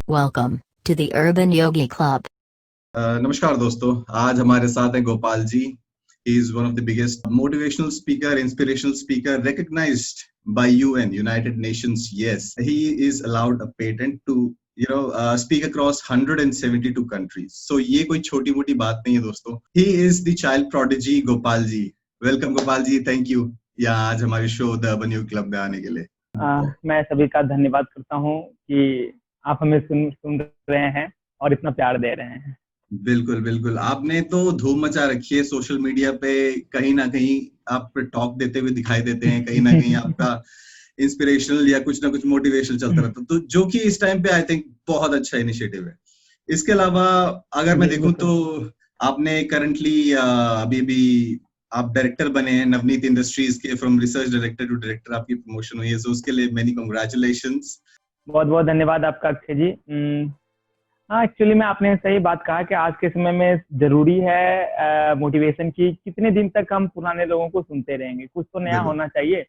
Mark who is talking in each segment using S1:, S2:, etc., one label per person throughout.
S1: Welcome to the Urban Yogi Club.
S2: नमस्कार दोस्तों, आज हमारे साथ हैं Gopal ji. He is one of the biggest motivational speaker, inspirational speaker, recognized by UN, United Nations. Yes, he is allowed a patent to speak across 172 countries. So ये कोई छोटी मोटी बात नहीं है दोस्तों. He is the child prodigy Gopal ji. Welcome Gopal ji, thank you. यहाँ आज हमारे show the urban Yogi club में आने के लिए.
S3: मैं सभी का धन्यवाद करता हूँ कि आप हमें सुन रहे हैं और इतना प्यार दे रहे हैं.
S2: बिल्कुल बिल्कुल, आपने तो धूम मचा रखी है सोशल मीडिया पे. कहीं ना कहीं आप टॉक देते हुए दिखाई देते हैं, कहीं ना कहीं आपका इंस्पिरेशनल या कुछ ना कुछ मोटिवेशनल चलता रहता है, तो जो कि इस टाइम पे आई थिंक बहुत अच्छा इनिशिएटिव है. इसके अलावा अगर मैं देखूं तो आपने करंटली अभी आप डायरेक्टर बने हैं नवनीत इंडस्ट्रीज के. From research director to director आपकी प्रमोशन हुई है, सो उसके लिए मेनी कांग्रेचुलेशंस.
S3: बहुत बहुत धन्यवाद आपका अक्षय जी. हाँ, एक्चुअली में आपने सही बात कहा कि आज के समय में जरूरी है मोटिवेशन की. कितने दिन तक हम पुराने लोगों को सुनते रहेंगे? कुछ तो नया होना चाहिए,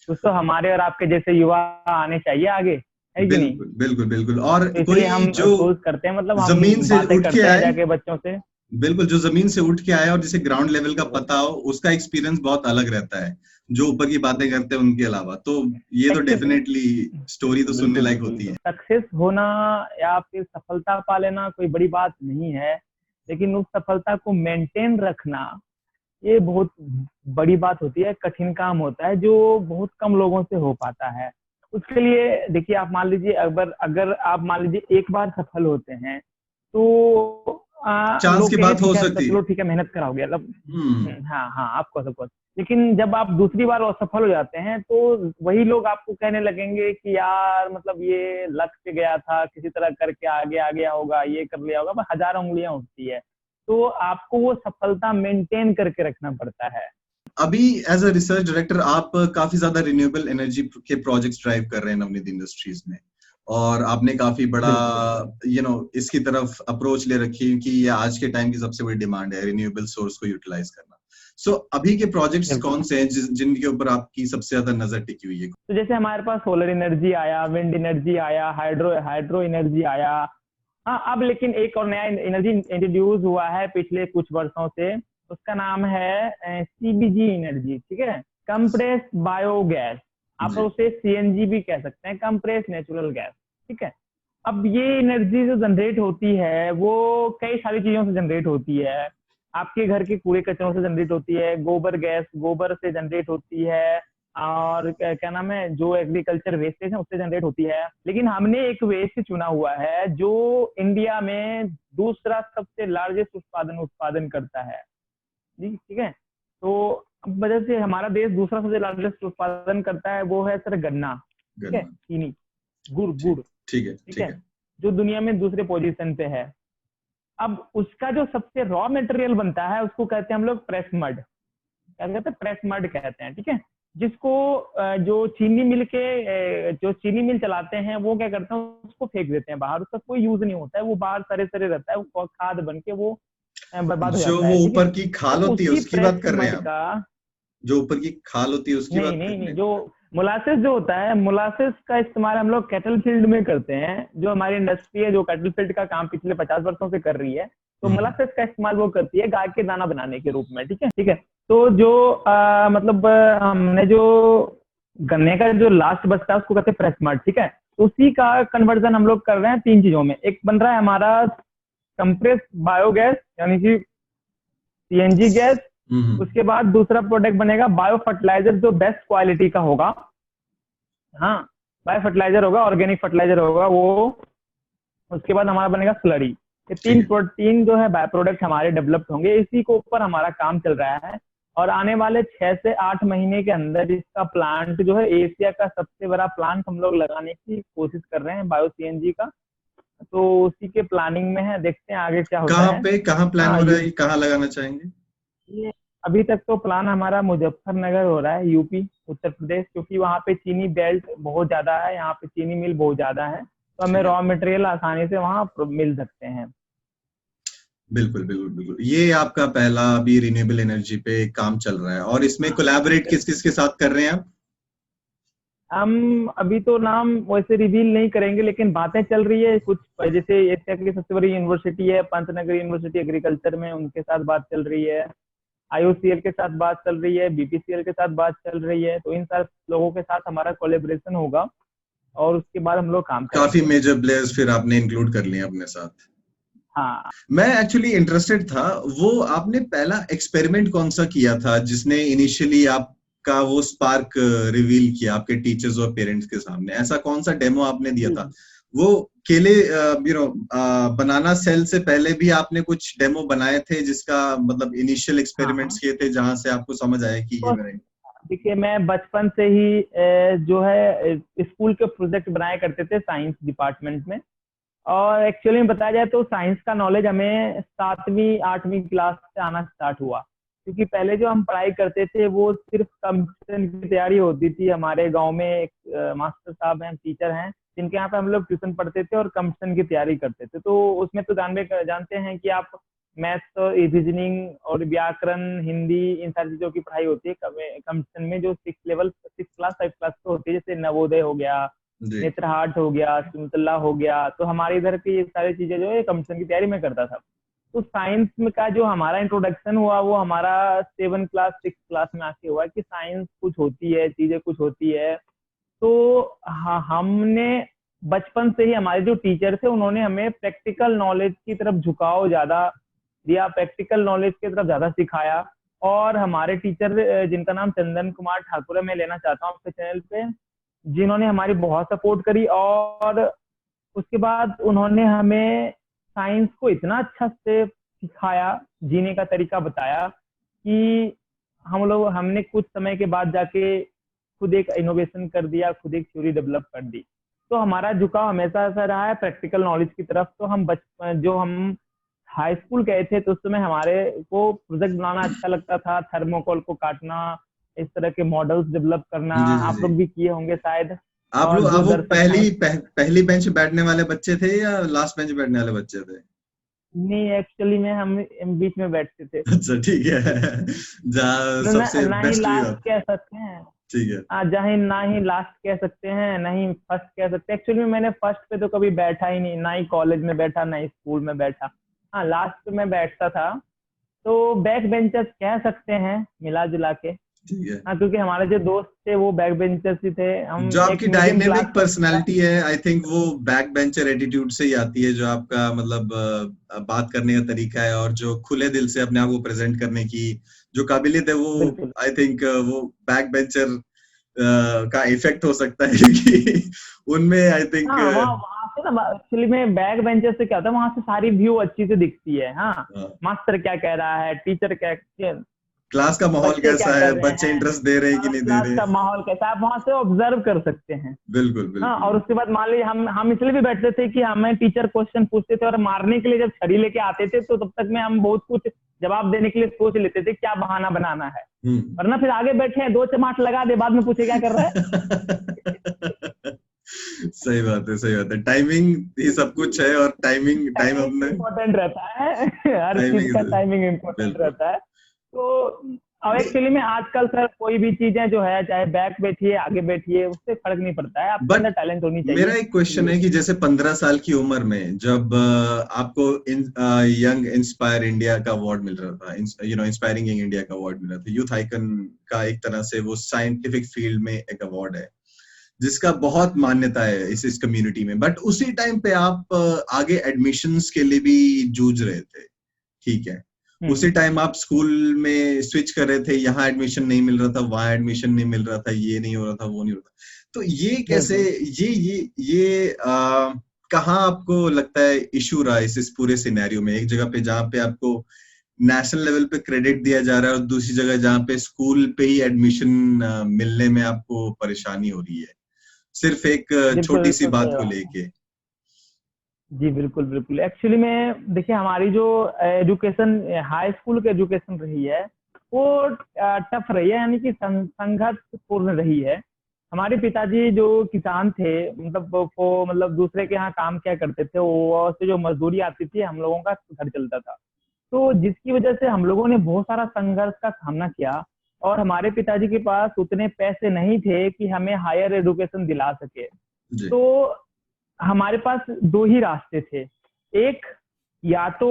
S3: कुछ तो हमारे और आपके जैसे युवा आने चाहिए आगे, है कि नहीं?
S2: बिल्कुल बिल्कुल. और
S3: तो
S2: कोई
S3: हम
S2: जो
S3: सोच करते हैं, मतलब हम
S2: जमीन से
S3: बातें
S2: उठ के
S3: करते हैं
S2: आए,
S3: जाके बच्चों से.
S2: बिल्कुल, जो जमीन से उठ के आया और जिसे ग्राउंड लेवल का पता हो, उसका एक्सपीरियंस बहुत अलग रहता है जो ऊपर की बातें करते हैं उनके अलावा. तो ये तो डेफिनेटली स्टोरी तो सुनने लायक होती है.
S3: सक्सेस होना या फिर सफलता पा लेना कोई बड़ी बात नहीं है, लेकिन उस सफलता को मेंटेन रखना ये बहुत बड़ी बात होती है. कठिन काम होता है जो बहुत कम लोगों से हो पाता है. उसके लिए देखिए, आप मान लीजिए अगर आप मान लीजिए एक बार सफल होते हैं तो
S2: चांस की बात हो सकती है.
S3: चलो ठीक है, मेहनत कराओगे, मतलब हाँ आपको सबको. लेकिन जब आप दूसरी बार असफल हो जाते हैं तो वही लोग आपको कहने लगेंगे कि यार मतलब ये लक से गया था, किसी तरह करके आगे आ गया होगा, ये कर लिया होगा. हजार उंगलियां उठती है. तो आपको वो सफलता मेंटेन करके रखना पड़ता है.
S2: अभी एज अ रिसर्च डायरेक्टर आप काफी ज्यादा रिन्यूएबल एनर्जी के प्रोजेक्ट्स ड्राइव कर रहे हैं नवनीत इंडस्ट्रीज में, और आपने काफी बड़ा इसकी तरफ अप्रोच ले रखी है कि ये आज के टाइम की सबसे बड़ी डिमांड है, रिन्यूएबल सोर्स को यूटिलाइज करना. सो अभी के प्रोजेक्ट्स कौन से हैं जिनके ऊपर आपकी सबसे ज्यादा नजर टिकी हुई है?
S3: तो जैसे हमारे पास सोलर एनर्जी आया, विंड एनर्जी आया, हाइड्रो एनर्जी आया. हाँ, अब लेकिन एक और नया एनर्जी इंट्रोड्यूस हुआ है पिछले कुछ वर्षों से. उसका नाम है सीबीजी एनर्जी. ठीक है, कंप्रेस बायोगैस. आप उसे सीएनजी भी कह सकते हैं, कंप्रेस नेचुरल गैस. ठीक है, अब ये एनर्जी जो जनरेट होती है वो कई सारी चीजों से जनरेट होती है. आपके घर के कूड़े कचरों से जनरेट होती है, गोबर गैस गोबर से जनरेट होती है, और क्या नाम है, जो एग्रीकल्चर वेस्टेज है उससे जनरेट होती है. लेकिन हमने एक वेस्ट चुना हुआ है जो इंडिया में दूसरा सबसे लार्जेस्ट उत्पादन करता है. ठीक है, तो अब वजह से हमारा देश दूसरा सबसे लार्जेस्ट उत्पादन करता है, वो है सर गन्ना. ठीक है, चीनी, गुड़. ठीक है, जो दुनिया में दूसरे पोजीशन पे है. अब उसका जो सबसे रॉ मटेरियल बनता है उसको कहते हैं हम लोग प्रेस मड. क्या कहते हैं? प्रेस मड कहते हैं. ठीक है, जिसको जो चीनी मिल चलाते हैं वो क्या करते हैं, उसको फेंक देते हैं बाहर. उसका कोई यूज नहीं होता है, वो बाहर सरे रहता है, वो खाद बन के वो बर्बाद हो जाता है.
S2: जो ऊपर की खाल होती है उसकी बात कर रहे हैं आप? जो ऊपर की खाल होती है उसकी बात
S3: नहीं, जो मोलासेस जो होता है, मोलासेस का इस्तेमाल हम लोग कैटल फील्ड में करते हैं. जो हमारी इंडस्ट्री है जो कैटल फील्ड का काम पिछले 50 वर्षों से कर रही है, तो मोलासेस का इस्तेमाल वो करती है गाय के दाना बनाने के रूप में. ठीक है, तो जो मतलब हमने जो गन्ने का जो लास्ट बचता है उसको कहते हैं प्रेस मड. ठीक है, उसी का कन्वर्जन हम लोग कर रहे हैं 3 चीजों में. एक बन रहा है हमारा कंप्रेस बायोगैस यानी कि सीएनजी गैस. उसके बाद दूसरा प्रोडक्ट बनेगा बायो फर्टिलाइजर, जो बेस्ट क्वालिटी का होगा. हाँ, बायो फर्टिलाइजर होगा, ऑर्गेनिक फर्टिलाइजर होगा वो. उसके बाद हमारा बनेगा स्लरी. ये 3 जो है बाय प्रोडक्ट हमारे डेवलप्ड होंगे. इसी के ऊपर हमारा काम चल रहा है, और आने वाले 6 से 8 महीने के अंदर इसका प्लांट जो है एशिया का सबसे बड़ा प्लांट हम लोग लगाने की कोशिश कर रहे हैं बायो सीएनजी का. तो उसी के प्लानिंग में है, देखते हैं आगे क्या होता है.
S2: कहाँ प्लान हो रहा है, कहाँ लगाना चाहेंगे?
S3: ये अभी तक तो प्लान हमारा मुजफ्फरनगर हो रहा है, यूपी, उत्तर प्रदेश, क्योंकि वहाँ पे चीनी बेल्ट बहुत ज्यादा है, यहाँ पे चीनी मिल बहुत ज्यादा है, तो हमें रॉ मटेरियल आसानी से वहाँ मिल सकते हैं.
S2: बिल्कुल. ये आपका पहला अभी रिन्यूएबल एनर्जी पे काम चल रहा है, और इसमें कोलैबोरेट किस किस के साथ कर रहे हैं आप?
S3: हम अभी तो नाम वैसे रिवील नहीं करेंगे, लेकिन बातें चल रही है कुछ, जैसे एशिया की सबसे बड़ी यूनिवर्सिटी है पंतनगर यूनिवर्सिटी एग्रीकल्चर में, उनके साथ बात चल रही है, आईओसीएल के साथ बात चल रही है, बीपीसीएल के साथ बात चल रही है। तो इन सारे लोगों के साथ हमारा कोलेब्रेशन होगा और उसके बाद हम लोग काम
S2: काफी
S3: करेंगे।
S2: मेजर प्लेयर्स फिर आपने इंक्लूड कर लिए अपने साथ।
S3: हाँ,
S2: मैं एक्चुअली इंटरेस्टेड था, वो आपने पहला एक्सपेरिमेंट कौन सा किया था जिसने इनिशियली आपका वो स्पार्क रिवील किया आपके टीचर्स और पेरेंट्स के सामने? ऐसा कौन सा डेमो आपने दिया था? वो केले बनाना सेल से पहले भी आपने कुछ डेमो बनाए थे जिसका मतलब इनिशियल एक्सपेरिमेंट्स किए थे जहां से आपको समझ आया कि ये
S3: तो
S2: मेरा?
S3: देखिए मैं बचपन से ही जो है स्कूल के प्रोजेक्ट बनाया करते थे साइंस डिपार्टमेंट में। और एक्चुअली में बताया जाए तो साइंस का नॉलेज हमें 7वीं 8वीं क्लास से आना स्टार्ट हुआ, क्योंकि पहले जो हम पढ़ाई करते थे वो सिर्फ कंपटीशन की तैयारी होती थी। हमारे गांव में एक मास्टर साहब हैं, टीचर हैं, जिनके यहाँ पे हम लोग ट्यूशन पढ़ते थे और कंपटीशन की तैयारी करते थे। तो उसमें तो जानते हैं कि आप मैथ्स और रीजनिंग और व्याकरण, हिंदी, इन सारी चीजों की पढ़ाई होती है कंपटीशन में, जो 6 क्लास 5 क्लास पे होती है, जैसे नवोदय हो गया,
S2: जी।
S3: नेत्रहाट हो गया, सिमतला हो गया। तो हमारे इधर की ये सारी चीजें जो है कंपटीशन की तैयारी में करता था। तो साइंस में का जो हमारा इंट्रोडक्शन हुआ वो हमारा 7 क्लास 6 क्लास में आके हुआ कि साइंस कुछ होती है, चीजें कुछ होती है। तो हमने बचपन से ही, हमारे जो टीचर थे उन्होंने हमें प्रैक्टिकल नॉलेज की तरफ झुकाव ज्यादा दिया, प्रैक्टिकल नॉलेज की तरफ ज्यादा सिखाया। और हमारे टीचर जिनका नाम चंदन कुमार ठाकुर है, मैं लेना चाहता हूँ आपके चैनल पे, जिन्होंने हमारी बहुत सपोर्ट करी। और उसके बाद उन्होंने हमें साइंस को इतना अच्छा से सिखाया, जीने का तरीका बताया कि हमने कुछ समय के बाद जाके खुद एक इनोवेशन कर दिया, खुद एक थ्योरी डेवलप कर दी। तो हमारा झुकाव हमेशा ऐसा रहा है प्रैक्टिकल नॉलेज की तरफ। तो हम हाई स्कूल गए थे तो उस समय हमारे को प्रोजेक्ट बनाना अच्छा लगता था, थर्मोकोल को काटना, इस तरह के मॉडल्स डेवलप करना।
S2: जी जी
S3: आप
S2: जी।
S3: लोग भी किए होंगे शायद।
S2: आप
S3: और
S2: लोग
S3: जो
S2: वो
S3: दर्शक साइंस,
S2: पहली बेंच पे बैठने वाले बच्चे थे या लास्ट बेंच पे बैठने वाले बच्चे थे?
S3: नहीं एक्चुअली में हम बीच में बैठते थे।
S2: अच्छा ठीक है। जहाँ सबसे
S3: ना ही
S2: बेस्ट व्यू
S3: लास्ट
S2: आता।
S3: कह सकते हैं,
S2: ठीक है।
S3: जहाँ ना ही लास्ट कह सकते हैं, ना ही फर्स्ट कह सकते हैं। एक्चुअली में मैंने फर्स्ट पे तो कभी बैठा ही नहीं, ना ही कॉलेज में बैठा, ना ही स्कूल में बैठा। हाँ, लास्ट में बैठता था। तो बैक बेंचर्स कह सकते हैं मिला जुला के।
S2: ठीक है।
S3: हाँ, क्योंकि हमारे जो दोस्त थे वो बैक बेंचर्स ही थे। हम
S2: जो
S3: एक
S2: आपकी
S3: मीडियम क्लास
S2: डायनेमिक पर्सनालिटी है, आई थिंक वो बैक बेंचर एटीट्यूड से ही आती है, जो आपका मतलब बात करने का तरीका है और जो खुले दिल से अपने आप को प्रेजेंट करने की जो काबिलियत है, वो
S3: बिल्कुल।
S2: आई थिंक वो बैक बेंचर का इफेक्ट हो सकता है क्योंकि उनमें आई थिंक
S3: हाँ, वहाँ वहाँ से ना एक्चुअली में बैक बेंचर से क्या होता है, वहां से सारी व्यू अच्छी से दिखती है। हाँ, मास्टर क्या कह रहा है, टीचर
S2: क्लास का माहौल
S3: बच्चे क्या
S2: कैसा है,
S3: कर रहे
S2: बच्चे
S3: हैं,
S2: इंटरेस्ट दे रहे हैं कि नहीं दे
S3: क्लास
S2: रहे।
S3: का माहौल कैसा है, आप वहां से ऑब्जर्व कर सकते हैं।
S2: बिल्कुल
S3: हाँ,
S2: बिल्कुल।
S3: और उसके बाद मान लीजिए हम इसलिए भी बैठते थे कि हमें टीचर क्वेश्चन पूछते थे और मारने के लिए जब छड़ी लेके आते थे तो तब तक में हम बहुत कुछ जवाब देने के लिए सोच लेते थे क्या बहाना बनाना है, वरना फिर आगे बैठे हैं 2 चमाट लगा दे, बाद में पूछे क्या कर रहा है।
S2: सही बात है, सही बात है। टाइमिंग ही सब कुछ है और टाइम
S3: टाइमिंग
S2: अपने
S3: इम्पोर्टेंट रहता है। हर चीज का
S2: टाइमिंग।
S3: टाइमिंग इम्पोर्टेंट
S2: बिल्कुल।
S3: रहता है। तो अब एक्चुअली में आजकल सर कोई भी चीजें जो है, चाहे बैक बैठिए आगे बैठिए, उससे फर्क नहीं पड़ता है, आपके
S2: बट
S3: अंदर टैलेंट होनी
S2: मेरा
S3: चाहिए।
S2: एक क्वेश्चन है कि जैसे 15 साल की उम्र में जब आपको यंग इंस्पायर इंडिया का अवार्ड मिल रहा था, इंस्पायरिंग यंग इंडिया का अवार्ड मिल रहा था, यूथ आइकन का एक तरह से वो साइंटिफिक फील्ड में एक अवार्ड है जिसका बहुत मान्यता है इस कम्युनिटी में, बट उसी टाइम पे आप आगे एडमिशन्स के लिए भी जूझ रहे थे, ठीक है? उसी टाइम आप स्कूल में स्विच कर रहे थे, यहाँ एडमिशन नहीं मिल रहा था, वहां एडमिशन नहीं मिल रहा था, ये नहीं हो रहा था, वो नहीं हो रहा था। तो ये कैसे, ये कहाँ आपको लगता है इशू रहा इस पूरे सिनेरियो में? एक जगह पे जहाँ पे आपको नेशनल लेवल पे क्रेडिट दिया जा रहा है और दूसरी जगह जहाँ पे स्कूल पे ही एडमिशन मिलने में आपको परेशानी हो रही है, सिर्फ एक
S3: बिल्कुल
S2: छोटी सी
S3: बिल्कुल
S2: बात
S3: सही
S2: को
S3: बात।
S2: लेके।
S3: जी बिल्कुल बिल्कुल। एक्चुअली में देखिए हमारी जो एजुकेशन, हाई स्कूल की एजुकेशन रही है वो टफ रही है, यानी कि संघर्ष पूर्ण रही है। हमारे पिताजी जो किसान थे, मतलब वो मतलब दूसरे के यहाँ काम क्या करते थे, वो से जो मजदूरी आती थी हम लोगों का घर चलता था। तो जिसकी वजह से हम लोगों ने बहुत सारा संघर्ष का सामना किया। और हमारे पिताजी के पास उतने पैसे नहीं थे कि हमें हायर एजुकेशन दिला सके।
S2: जी
S3: तो हमारे पास दो ही रास्ते थे, एक या तो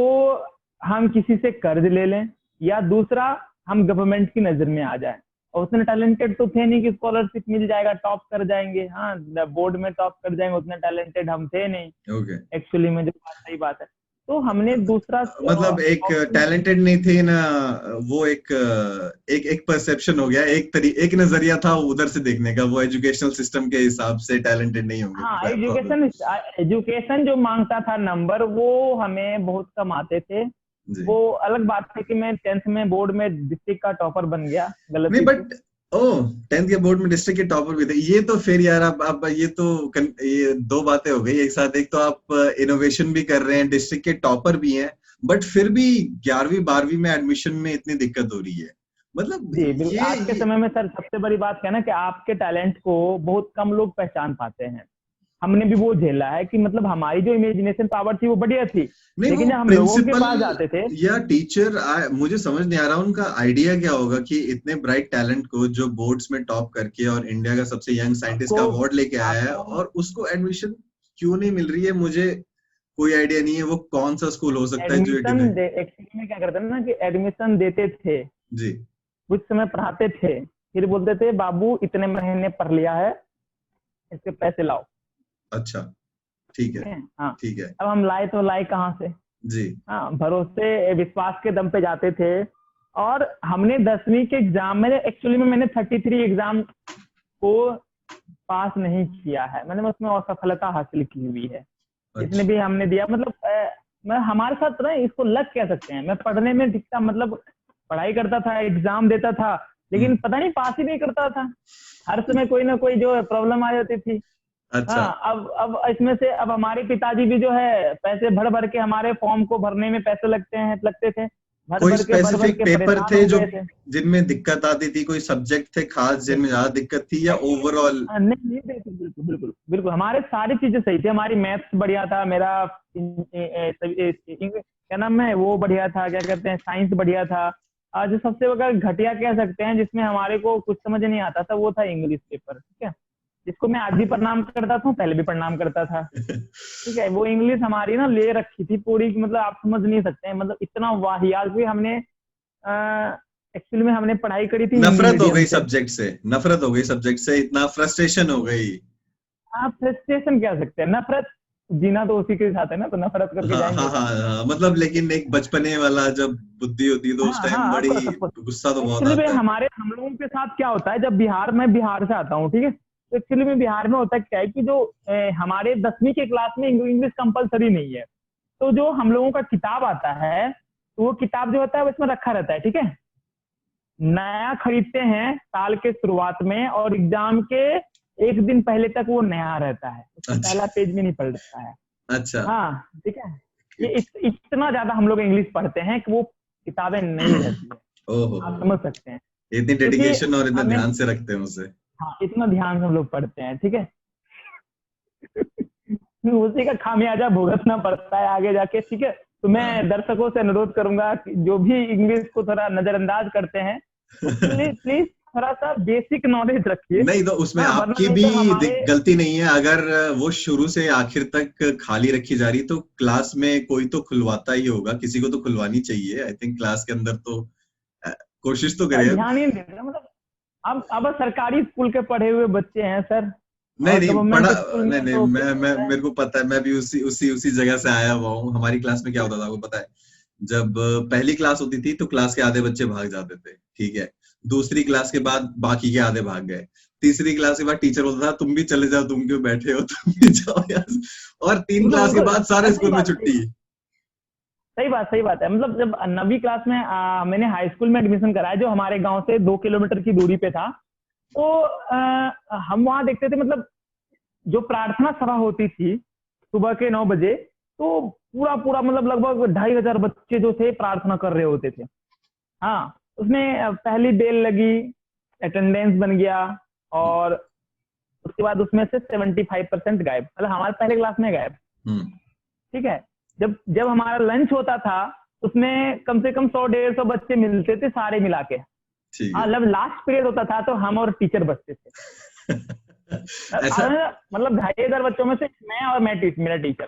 S3: हम किसी से कर्ज ले लें, या दूसरा हम गवर्नमेंट की नजर में आ जाए। और उतने टैलेंटेड तो थे नहीं कि स्कॉलरशिप मिल जाएगा, टॉप कर जाएंगे, हाँ बोर्ड में टॉप कर जाएंगे, उतने टैलेंटेड हम थे नहीं
S2: ओके।
S3: एक्चुअली में, जो बात सही बात है। तो हमने दूसरा
S2: मतलब एक टैलेंटेड नहीं थे ना, वो एक एक परसेप्शन हो गया, एक नजरिया था उधर से देखने का, वो एजुकेशनल सिस्टम के हिसाब से टैलेंटेड नहीं होंगे।
S3: हाँ, एजुकेशन जो मांगता था नंबर, वो हमें बहुत कम आते थे।
S2: जी
S3: वो अलग बात है कि मैं 10th में बोर्ड में डिस्ट्रिक्ट का टॉपर बन गया,
S2: नहीं,
S3: गलती
S2: बट ओ 10th के बोर्ड में डिस्ट्रिक्ट के टॉपर भी थे, ये तो फिर यार आप ये तो ये दो बातें हो गई एक साथ। एक तो आप इनोवेशन भी कर रहे हैं, डिस्ट्रिक्ट के टॉपर भी हैं, बट फिर भी 11वीं 12वीं में एडमिशन में इतनी दिक्कत हो रही है। मतलब
S3: जी बिल्कुल।
S2: ये
S3: आज के समय में सर सबसे बड़ी बात क्या है ना, कि आपके टैलेंट को बहुत कम लोग पहचान पाते हैं। हमने भी वो झेला है कि मतलब हमारी जो इमेजिनेशन पावर थी वो बढ़िया थी,
S2: नहीं,
S3: लेकिन
S2: वो
S3: जब हम लोगों के
S2: प्रिंसिपल
S3: पास जाते थे
S2: या टीचर मुझे समझ नहीं आ रहा उनका आइडिया क्या होगा कि इतने ब्राइट टैलेंट को जो बोर्ड्स में टॉप करके और इंडिया का सबसे यंग साइंटिस्ट का
S3: आपको
S2: अवार्ड लेके आया है,
S3: आपको
S2: और उसको एडमिशन क्यों नहीं मिल रही है, मुझे कोई आइडिया नहीं है। वो कौन सा स्कूल हो सकता है जो ये
S3: एडमिशन
S2: डिनाई।
S3: एक्चुअली में क्या करते हैं ना, कि एडमिशन देते थे,
S2: जी
S3: कुछ समय पढ़ाते थे, फिर बोलते थे बाबू इतने महीने पढ़ लिया है, इसके पैसे लाओ।
S2: अच्छा, ठीक
S3: ठीक
S2: है,
S3: है, हाँ।
S2: ठीक है।
S3: अब हम लाए तो लाए कहाँ से?
S2: जी
S3: हाँ, भरोसे विश्वास के दम पे जाते थे। और हमने 10वीं के एग्जाम में एक्चुअली में मैंने 33 एग्जाम को पास नहीं किया है, मैंने उसमें असफलता हासिल की हुई है। जितने
S2: अच्छा
S3: भी हमने दिया, मतलब मैं हमारे साथ ना इसको लक कह सकते हैं। मैं पढ़ने में दिखता, मतलब पढ़ाई करता था, एग्जाम देता था, लेकिन पता नहीं पास ही नहीं करता था। हर समय कोई ना कोई जो प्रॉब्लम आ जाती थी।
S2: अच्छा।
S3: हाँ, अब इसमें से अब हमारे पिताजी भी जो है पैसे भर भर के, हमारे फॉर्म को भरने में पैसे लगते थे, भर
S2: कोई
S3: भर
S2: स्पेसिफिक
S3: के
S2: पेपर
S3: परेशान
S2: थे
S3: हो
S2: जो
S3: गए थे।
S2: जिनमें दिक्कत आती थी, कोई सब्जेक्ट थे खास जिनमें ज्यादा दिक्कत थी, या
S3: एक्चुअली
S2: ओवरऑल?
S3: नहीं नहीं, बिल्कुल बिल्कुल बिल्कुल बिल्कुल, हमारे सारी चीजें सही थी। हमारी मैथ्स बढ़िया था, मेरा क्या नाम है वो बढ़िया था, क्या कहते हैं, साइंस बढ़िया था। आज जो सबसे बड़ा घटिया कह सकते हैं, जिसमें हमारे को कुछ समझ नहीं आता था, वो था इंग्लिश पेपर। ठीक है, जिसको मैं आज भी प्रणाम करता था, पहले भी प्रणाम करता था। ठीक है, वो इंग्लिश हमारी ना ले रखी थी पूरी, मतलब आप समझ नहीं सकते हैं, मतलब इतना वाहियात भी हमने एक्चुअली में हमने पढ़ाई करी थी हिंदी
S2: नफरत हो
S3: मीडियम
S2: गई
S3: से।
S2: सब्जेक्ट से, नफरत हो गई सब्जेक्ट से, इतना फ्रस्ट्रेशन हो गई।
S3: आप फ्रस्ट्रेशन कह सकते हैं, नफरत जीना तो उसी के साथ है ना, तो नफरत करके
S2: हाँ
S3: जाएंगे
S2: हाँ हाँ
S3: कहाँ?
S2: हाँ, मतलब लेकिन एक बचपने वाला जब बुद्धि होती है तो उस
S3: हाँ
S2: टाइम
S3: हाँ,
S2: बड़ी
S3: आप
S2: गुस्सा तो बहुत
S3: एक्चुअली में
S2: आता है।
S3: हम लोगों के साथ क्या होता है, जब मैं बिहार से आता हूँ, ठीक है, तो एक्चुअली में बिहार में होता क्या है कि जो हमारे 10वीं के क्लास में इंग्लिश कंपलसरी नहीं है। तो जो हम लोगों का किताब आता है, तो वो किताब जो होता है वो इसमें रखा रहता है। ठीक है, नया खरीदते हैं साल के शुरुआत में, और एग्जाम के एक दिन पहले तक वो नया रहता है, उसका पहला
S2: अच्छा
S3: पेज भी नहीं पलटता है।
S2: अच्छा।
S3: हाँ ठीक है, ये इतना ज्यादा हम लोग इंग्लिश पढ़ते हैं कि वो किताबें नहीं रहती है,
S2: ओहो,
S3: आप समझ सकते हैं।
S2: इतनी
S3: क्योंकि
S2: डेडिकेशन और इतना
S3: हमें,
S2: ध्यान से रखते हैं उसे।
S3: हाँ, इतना ध्यान से हम लोग पढ़ते हैं। ठीक है उसी का खामियाजा भुगतना पड़ता है आगे जाके। ठीक है, तो मैं दर्शकों से अनुरोध करूंगा कि जो भी इंग्लिश को थोड़ा नजरअंदाज करते हैं, प्लीज प्लीज थोड़ा सा बेसिक नॉलेज रखिए।
S2: नहीं तो उसमें
S3: हाँ, वरना
S2: आपकी
S3: नहीं
S2: भी
S3: तो हमारे,
S2: गलती नहीं है, अगर वो शुरू से आखिर तक खाली रखी जा रही तो क्लास में कोई तो खुलवाता ही होगा, किसी को तो खुलवानी चाहिए। आई थिंक क्लास के अंदर तो कोशिश तो करे।
S3: ध्यान ही नहीं देते, मतलब अब सरकारी स्कूल के पढ़े हुए बच्चे हैं सर,
S2: नहीं
S3: और
S2: नहीं पढ़ा,
S3: गवर्नमेंट स्कूल
S2: नहीं
S3: में
S2: नहीं,
S3: तो क्या
S2: मैं
S3: होता है।
S2: मेरे को पता है, मैं भी उसी जगह से आया हुआ हूँ। हमारी क्लास में क्या होता था आपको पता है? जब पहली क्लास होती थी तो क्लास के आधे बच्चे भाग जाते थे, ठीक है। दूसरी क्लास के बाद बाकी के आधे भाग गए। तीसरी क्लास के बाद टीचर बोलता था तुम भी चले जाओ, तुम क्यों बैठे हो, तुम भी जाओ यार। और 3
S3: बिल्कुल
S2: क्लास के
S3: बिल्कुल,
S2: बाद सारे
S3: सही
S2: स्कूल में
S3: बात
S2: छुट्टी।
S3: सही बात है। मतलब जब 9वीं क्लास में मैंने हाई स्कूल में एडमिशन कराया, जो हमारे गांव से 2 किलोमीटर की दूरी पे था। तो हम वहां देखते थे, मतलब जो प्रार्थना सभा होती थी सुबह के 9 बजे, तो पूरा पूरा मतलब लगभग 2500 बच्चे जो थे प्रार्थना कर रहे होते थे। हाँ, उसमें पहली बेल लगी, अटेंडेंस बन गया, और उसके बाद उसमें से 75% गायब, मतलब हमारे पहले क्लास में गायब। ठीक है, जब जब हमारा लंच होता था, उसमें कम से कम 100-150 बच्चे मिलते थे सारे मिला के।
S2: ठीक
S3: हाँ,
S2: है।
S3: जब लास्ट पीरियड होता था तो हम और टीचर बचते थे।
S2: ऐसा
S3: मतलब 2,500 बच्चों में से मैं और मेरा टीचर।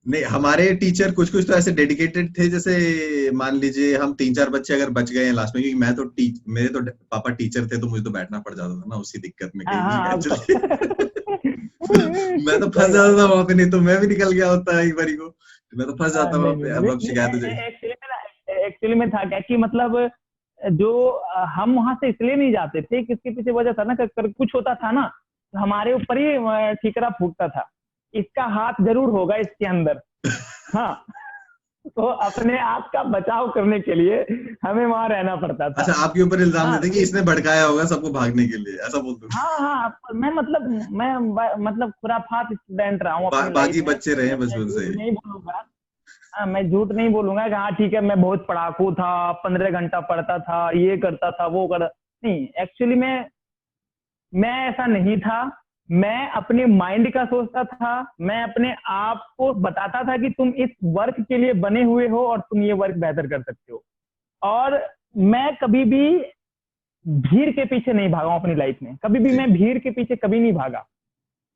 S2: नहीं, हमारे टीचर कुछ कुछ तो ऐसे डेडिकेटेड थे, जैसे मान लीजिए हम 3-4 बच्चे अगर बच गए हैं लास्ट में, क्योंकि मैं तो मेरे तो पापा टीचर थे, तो मुझे तो बैठना पड़ जाता था ना, उसी दिक्कत में
S3: हाँ
S2: कहीं
S3: हाँ
S2: एक्चुअली मैं तो फंस
S3: सही
S2: जाता
S3: बात
S2: था
S3: है।
S2: वहां पे, नहीं तो मैं भी निकल गया होता एक बारी को, मैं तो फंस जाता वहां
S3: नहीं
S2: पे,
S3: नहीं
S2: अब शिकायत हो जाएगी।
S3: एक्चुअली में था क्या कि मतलब जो हम वहां से इसलिए नहीं जाते थे कि इसके पीछे वजह था ना, कुछ होता था ना तो हमारे ऊपर ही ठीकरा फूटता था, इसका हाथ जरूर होगा इसके अंदर। हाँ, तो अपने आप का बचाव करने के लिए हमें वहां रहना पड़ता था।
S2: अच्छा, आपके ऊपर इल्जाम
S3: हाँ
S2: देते कि इसने भड़काया होगा सबको भागने के लिए, ऐसा बोल दो।
S3: हाँ हाँ, मैं मतलब खुराफात स्टूडेंट रहा हूँ अपनी लाइफ
S2: बाकी
S3: में,
S2: बच्चे रहे हैं
S3: मैं
S2: बचपन से
S3: झूठ
S2: ही।
S3: नहीं बोलूंगा। हाँ, मैं झूठ नहीं बोलूंगा कि हाँ ठीक है मैं बहुत पढ़ाकू था, 15 घंटा पढ़ता था, ये करता था वो कर, नहीं एक्चुअली मैं ऐसा नहीं था। मैं अपने माइंड का सोचता था, मैं अपने आप को बताता था कि तुम इस वर्क के लिए बने हुए हो और तुम ये वर्क बेहतर कर सकते हो। और मैं कभी भी भीड़ के पीछे नहीं भागा हूं अपनी लाइफ में, कभी भी मैं भीड़ के पीछे कभी नहीं भागा,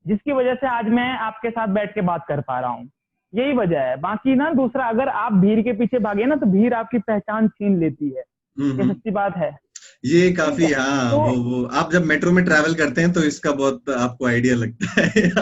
S3: जिसकी वजह से आज मैं आपके साथ बैठ के बात कर पा रहा हूँ। यही वजह है। बाकी ना दूसरा, अगर आप भीड़ के पीछे भागे ना तो भीड़ आपकी पहचान छीन लेती है, ये
S2: हम्म।
S3: सच्ची बात है।
S2: ये
S3: ठीक
S2: काफी,
S3: है,
S2: हाँ,
S3: तो
S2: वो आप जब मेट्रो में ट्रैवल करते हैं तो इसका बहुत आपको आइडिया लगता है
S3: आइडिया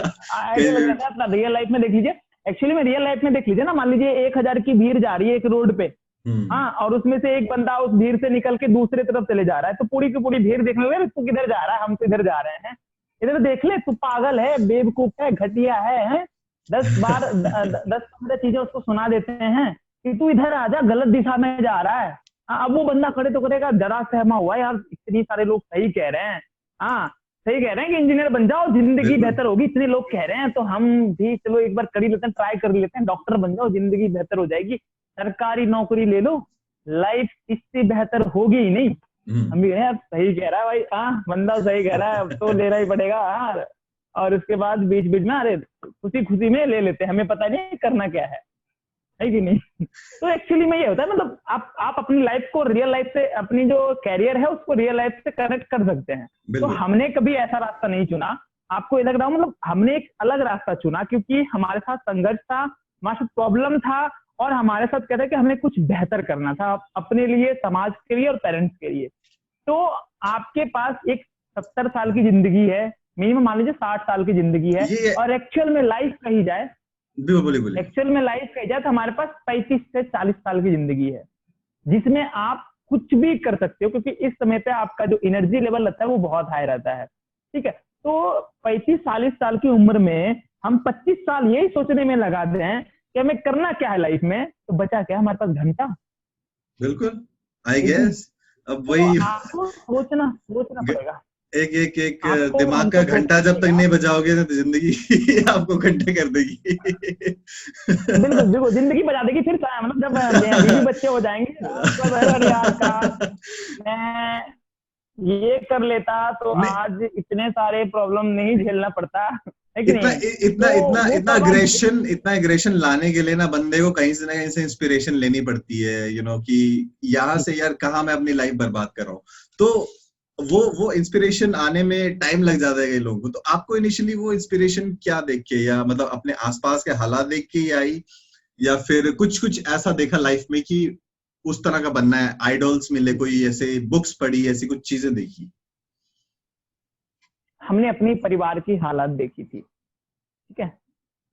S2: कहीं
S3: लग
S2: भी।
S3: जाता है। अपना रियल लाइफ में देख लीजिए, एक्चुअली में रियल लाइफ में देख लीजिए ना, मान लीजिए 1,000 की भीड़ जा रही है एक रोड पे,
S2: हम्म।
S3: हाँ, और उसमें से एक बंदा उस भीड़ से निकल के दूसरे तरफ चले जा रहा है, तो पूरी की पूरी भीड़ देखने लगे तू किधर जा रहा है, हम तो इधर जा रहे हैं, इधर देख ले, तू पागल है, बेवकूफ है, घटिया है? 10-15 चीजें उसको सुना देते हैं कि तू इधर आ जा, गलत दिशा में जा रहा है। हाँ, अब वो बंदा खड़े तो करेगा, जरा सहमा हुआ यार, इतनी सारे लोग सही कह रहे हैं, हाँ सही कह रहे हैं कि इंजीनियर बन जाओ जिंदगी
S2: बिल्कुल।
S3: बेहतर होगी, इतने लोग कह रहे हैं तो हम भी चलो एक बार कर ही लेते हैं, ट्राई कर लेते हैं, डॉक्टर बन जाओ जिंदगी बेहतर हो जाएगी, सरकारी नौकरी ले लो, लाइफ इससे बेहतर होगी ही नहीं। हम भी यार सही कह रहा है भाई, हाँ बंदा सही कह रहा है, अब तो लेना ही पड़ेगा हाँ। और उसके बाद बीच बीच में अरे खुशी खुशी में ले लेते हैं, हमें पता नहीं करना क्या है कि नहीं। तो एक्चुअली में ये होता है, मतलब आप अपनी लाइफ को रियल लाइफ से, अपनी जो कैरियर है उसको रियल लाइफ से कनेक्ट कर सकते हैं। तो
S2: बिल्कुल।
S3: हमने कभी ऐसा रास्ता नहीं चुना, आपको ये लग रहा हो, मतलब हमने एक अलग रास्ता चुना क्योंकि हमारे साथ संघर्ष था, हमारे साथ प्रॉब्लम था, और हमारे साथ कहते हैं कि हमें कुछ बेहतर करना था अपने लिए, समाज के लिए और पेरेंट्स के लिए। तो आपके पास एक 70 साल की जिंदगी है, मिनिमम मान लीजिए 60 साल की जिंदगी है,
S2: ये
S3: और एक्चुअल में लाइफ कही जाए,
S2: बोले
S3: एक्चुअल में लाइफ कही जाए तो हमारे पास 35 से 40 साल की जिंदगी है, जिसमें आप कुछ भी कर सकते हो, क्योंकि इस समय पे आपका जो एनर्जी लेवल रहता है वो बहुत हाई रहता है। ठीक है, तो 35-40 साल की उम्र में हम 25 साल यही सोचने में लगा दें कि हमें करना क्या है लाइफ में, तो बचा क्या हमारे पास? घंटा।
S2: बिल्कुल, आई
S3: ठीक है,
S2: गेस अब
S3: तो
S2: वही
S3: आपको सोचना पड़ेगा,
S2: एक
S3: आपको
S2: दिमाग का
S3: हमको
S2: घंटा
S3: सोचना
S2: जब तक
S3: पड़ेगा।
S2: नहीं बजाओगे ना तो जिंदगी आपको घंटे कर देगी
S3: बिल्कुल बिल्कुल, जिंदगी बजा देगी। फिर मतलब जब बीवी बच्चे हो जाएंगे आपका, अरे यार काश मैं ये कर लेता तो
S2: नहीं,
S3: आज इतने सारे प्रॉब्लम नहीं झेलना पड़ता, है कि
S2: इतना
S3: नहीं?
S2: इतना
S3: तो
S2: इतना
S3: वो
S2: इतना
S3: कब आप
S2: इतना एग्रेशन लाने के लिए ना बंदे को कहीं से ना कहीं से इंस्पिरेशन लेनी पड़ती है, कि यहाँ से यार कहाँ मैं अपनी लाइफ बर्बाद कर रहा हूँ। तो वो इंस्पिरेशन आने में टाइम लग जाता है कई लोगों को। तो आपको इनिशियली वो इंस्पिरेशन क्या देख के, या मतलब अपने आसपास के हालात देख के ही आई, या फिर कुछ ऐसा देखा लाइफ में कि उस तरह का बनना है, आइडल्स मिले, कोई ऐसे बुक्स पढ़ी, ऐसी कुछ चीजें देखी?
S3: हमने अपनी परिवार की हालत देखी थी, ठीक है,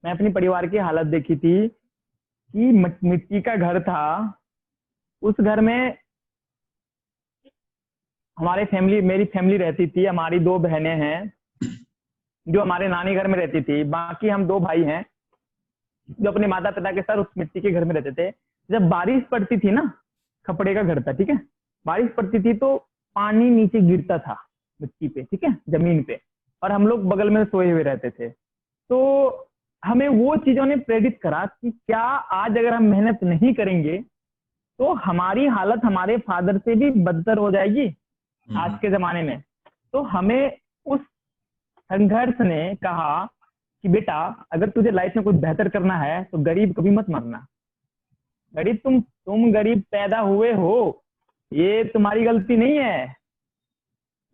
S3: मैं अपनी परिवार की हालत देखी थी कि मिट्टी का घर था, उस घर में मेरी फैमिली रहती थी, हमारी 2 बहनें हैं जो हमारे नानी घर में रहती थी, बाकी हम 2 भाई हैं जो अपने माता पिता के साथ उस मिट्टी के घर में रहते थे। जब बारिश पड़ती थी ना, खपड़े का घर था, ठीक है, बारिश पड़ती थी तो पानी नीचे गिरता था मिट्टी पे, ठीक है, जमीन पे, और हम लोग बगल में सोए हुए रहते थे। तो हमें वो चीजों ने प्रेरित करा कि क्या आज अगर हम मेहनत नहीं करेंगे तो हमारी हालत हमारे फादर से भी बदतर हो जाएगी आज के जमाने में। तो हमें उस संघर्ष ने कहा कि बेटा अगर तुझे लाइफ में कुछ बेहतर करना है तो गरीब कभी मत मरना। गरीब तुम गरीब पैदा हुए हो, ये तुम्हारी गलती नहीं है,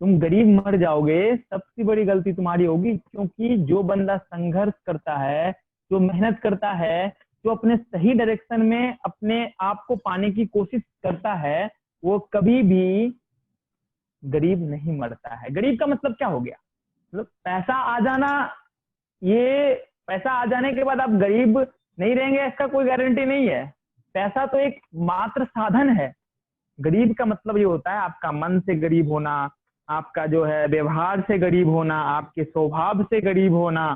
S3: तुम गरीब मर जाओगे सबसे बड़ी गलती तुम्हारी होगी, क्योंकि जो बंदा संघर्ष करता है, जो मेहनत करता है, जो अपने सही डायरेक्शन में अपने आप को पाने की कोशिश करता है, वो कभी भी गरीब नहीं मरता है। गरीब का मतलब क्या हो गया, मतलब पैसा आ जाना, ये पैसा आ जाने के बाद आप गरीब नहीं रहेंगे इसका कोई गारंटी नहीं है। पैसा तो एक मात्र साधन है। गरीब का मतलब ये होता है आपका मन से गरीब होना, आपका जो है व्यवहार से गरीब होना, आपके स्वभाव से गरीब होना।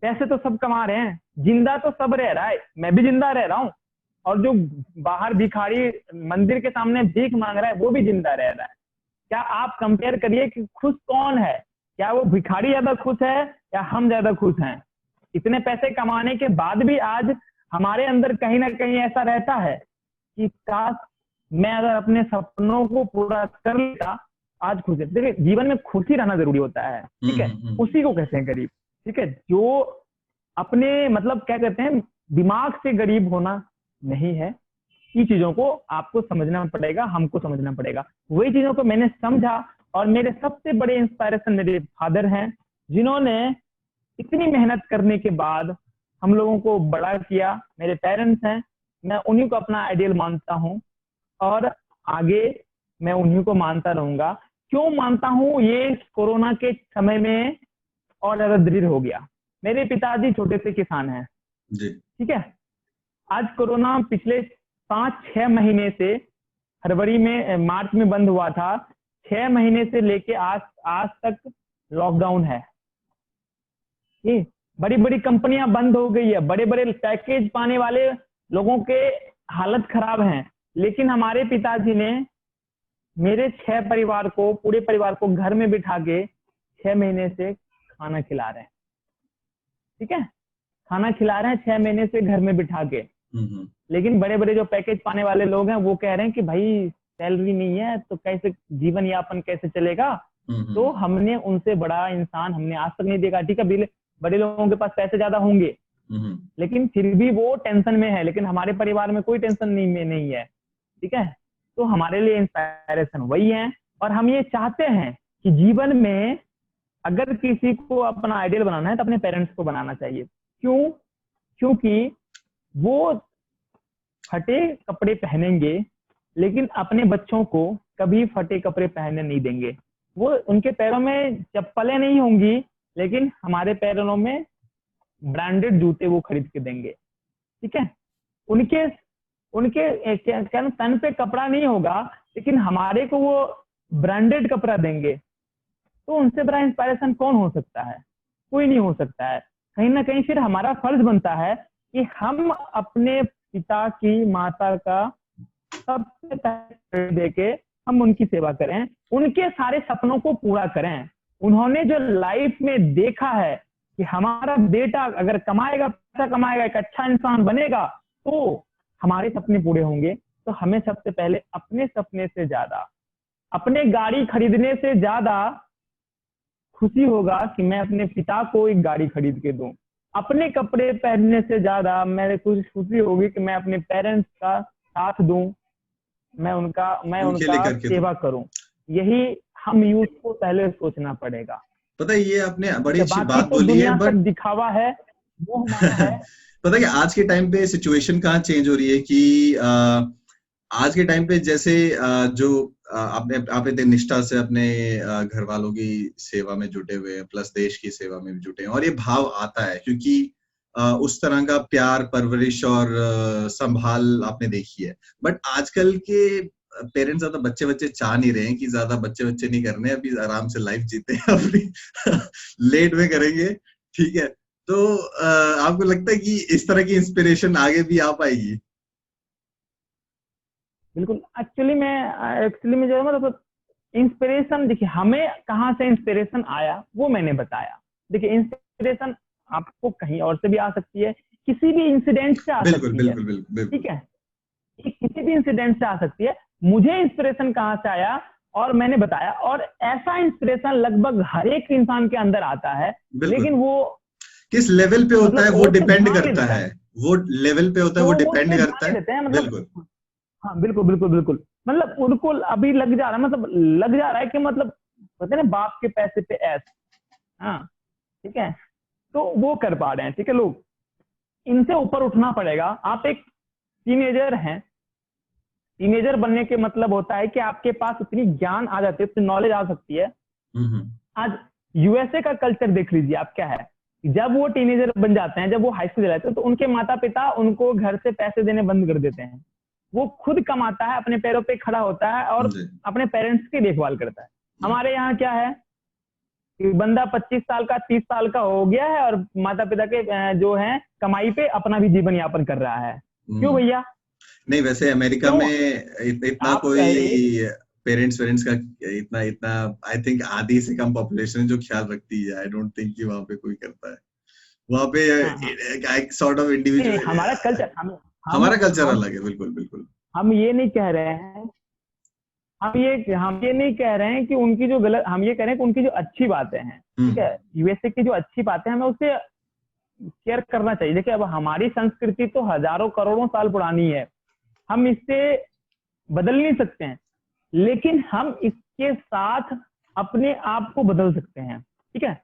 S3: पैसे तो सब कमा रहे हैं, जिंदा तो सब रह रहा है, मैं भी जिंदा रह रहा हूँ, और जो बाहर भिखारी मंदिर के सामने भीख मांग रहा है वो भी जिंदा रह रहा है। क्या आप कंपेयर करिए कि खुश कौन है, क्या वो भिखारी ज्यादा खुश है या हम ज्यादा खुश हैं? इतने पैसे कमाने के बाद भी आज हमारे अंदर कहीं ना कहीं ऐसा रहता है कि काश मैं अगर अपने सपनों को पूरा कर लेता आज खुश है। देखिए जीवन में खुशी रहना जरूरी होता है, ठीक है, उसी को कहते हैं गरीब, ठीक है, जो अपने मतलब क्या कहते हैं दिमाग से गरीब होना नहीं है। ये चीजों को आपको समझना पड़ेगा, हमको समझना पड़ेगा। वही चीजों को मैंने समझा, और मेरे सबसे बड़े इंस्पायरेशन मेरे फादर हैं, जिन्होंने इतनी मेहनत करने के बाद हम लोगों को बड़ा किया। मेरे पेरेंट्स हैं, मैं उन्हीं को अपना आइडियल मानता हूँ और आगे मैं उन्हीं को मानता रहूंगा। क्यों मानता हूँ, ये कोरोना के समय में और ज्यादा दृढ़ हो गया। मेरे पिताजी छोटे से किसान हैं
S2: जी,
S3: ठीक है। आज कोरोना पिछले 5-6 महीने से, फरवरी में मार्च में बंद हुआ था, 6 महीने से लेके आज तक लॉकडाउन है। ये बड़ी बड़ी कंपनियां बंद हो गई है, बड़े बड़े पैकेज पाने वाले लोगों के हालत खराब हैं, लेकिन हमारे पिताजी ने मेरे 6 परिवार को, पूरे परिवार को घर में बिठा के 6 महीने से खाना खिला रहे हैं, ठीक है, खाना खिला रहे हैं 6 महीने से घर में बिठा के। लेकिन बड़े बड़े जो पैकेज पाने वाले लोग हैं वो कह रहे हैं कि भाई सैलरी नहीं है तो कैसे जीवन यापन कैसे चलेगा। तो हमने उनसे बड़ा इंसान हमने आज तक नहीं देखा, ठीक है, बड़े लोगों के पास पैसे ज्यादा होंगे लेकिन फिर भी वो टेंशन में है, लेकिन हमारे परिवार में कोई टेंशन नहीं है, ठीक है। तो हमारे लिए इंस्पायरेशन वही है, और हम ये चाहते हैं कि जीवन में अगर किसी को अपना आइडियल बनाना है तो अपने पेरेंट्स को बनाना चाहिए। क्यों? क्योंकि वो फटे कपड़े पहनेंगे लेकिन अपने बच्चों को कभी फटे कपड़े पहनने नहीं देंगे। वो उनके पैरों में चप्पलें नहीं होंगी लेकिन हमारे पैरों में ब्रांडेड जूते वो खरीद के देंगे, ठीक है। उनके तन पे कपड़ा नहीं होगा लेकिन हमारे को वो ब्रांडेड कपड़ा देंगे। तो उनसे बड़ा इंस्पायरेशन कौन हो सकता है? कोई नहीं हो सकता है। कहीं ना कहीं फिर हमारा फर्ज बनता है कि हम अपने पिता की माता का सबसे पहले देके हम उनकी सेवा करें, उनके सारे सपनों को पूरा करें। उन्होंने जो लाइफ में देखा है कि हमारा बेटा अगर कमाएगा, पैसा कमाएगा, एक अच्छा इंसान बनेगा तो हमारे सपने पूरे होंगे। तो हमें सबसे पहले अपने सपने से ज्यादा, अपने गाड़ी खरीदने से ज्यादा खुशी होगा कि मैं अपने पिता को एक गाड़ी खरीद के दूं। अपने कपड़े पहनने से ज्यादा मेरे कुछ खुशी होगी कि मैं अपने पेरेंट्स का साथ दूं, मैं उनका सेवा करूं। यही हम यूथ को पहले सोचना पड़ेगा।
S2: पता है ये आपने बड़ी अच्छी बात बोली है, बट
S3: दिखावा है वो हमारा है।
S2: पता है कि आज के टाइम पे सिचुएशन कहाँ चेंज हो रही है कि आज के टाइम पे जैसे जो आपने निष्ठा से अपने घर वालों की सेवा में जुटे हुए हैं, प्लस देश की सेवा में भी जुटे हैं, और ये भाव आता है क्योंकि उस तरह का प्यार, परवरिश और संभाल आपने देखी है। बट आजकल के पेरेंट्स ज्यादा बच्चे चाह नहीं रहे हैं कि ज्यादा बच्चे नहीं करने, अभी आराम से लाइफ जीते हैं अपनी, लेट में करेंगे, ठीक है। तो आपको लगता है कि इस तरह की इंस्पिरेशन आगे भी आ पाएगी?
S3: बिल्कुल। एक्चुअली में जो है मतलब इंस्पिरेशन, देखिए हमें कहाँ से इंस्पिरेशन आया वो मैंने बताया। देखिए इंस्पिरेशन आपको कहीं और से भी आ सकती है, किसी भी इंसिडेंट से आ सकती है, ठीक है, किसी भी इंसिडेंट से आ सकती है। मुझे इंस्पिरेशन कहाँ से आया और मैंने बताया, और ऐसा इंस्पिरेशन लगभग हर एक इंसान के अंदर आता है, लेकिन वो
S2: किस लेवल पे होता है वो डिपेंड करता है, वो लेवल पे होता है, वो डिपेंड करता है। बिल्कुल,
S3: हाँ बिल्कुल। मतलब उनको अभी लग जा रहा है, मतलब लग जा रहा है कि मतलब कहते हैं ना बाप के पैसे पे ऐस, हाँ ठीक है, तो वो कर पा रहे हैं, ठीक है। लोग इनसे ऊपर उठना पड़ेगा। आप एक टीनेजर हैं, टीनेजर बनने के मतलब होता है कि आपके पास इतनी ज्ञान आ जाती है, इतनी नॉलेज आ सकती है। आज यूएसए का कल्चर देख लीजिए आप, क्या है, जब वो टीनेजर बन जाते हैं, जब वो हाई स्कूल जाते हैं, तो उनके माता पिता उनको घर से पैसे देने बंद कर देते हैं। वो खुद कमाता है, अपने पैरों पे खड़ा होता है और अपने पेरेंट्स की देखभाल करता है। हमारे यहाँ क्या है कि बंदा 25 साल का 30 साल का हो गया है और माता पिता के जो है कमाई पे अपना भी जीवन यापन कर रहा है। क्यों भैया?
S2: नहीं, वैसे अमेरिका
S3: क्यों?
S2: में इतना कोई पेरेंट्स का इतना आई थिंक आधी से कम पॉपुलेशन है जो ख्याल रखती है। आई डोंट थिंक कि वहाँ पे कोई करता है। वहाँ पे एक सॉर्ट ऑफ इंडिविजुअल,
S3: हमारा कल्चर
S2: अलग है। बिल्कुल बिल्कुल।
S3: हम ये नहीं कह रहे हैं, हम ये नहीं कह रहे हैं कि उनकी जो गलत, हम ये कह रहे हैं कि उनकी जो अच्छी बातें हैं, ठीक है, यूएसए की जो अच्छी बातें हैं, हमें उससे केयर करना चाहिए। देखिए अब हमारी संस्कृति तो हजारों करोड़ों साल पुरानी है, हम इससे बदल नहीं सकते हैं, लेकिन हम इसके साथ अपने आप को बदल सकते हैं, ठीक है।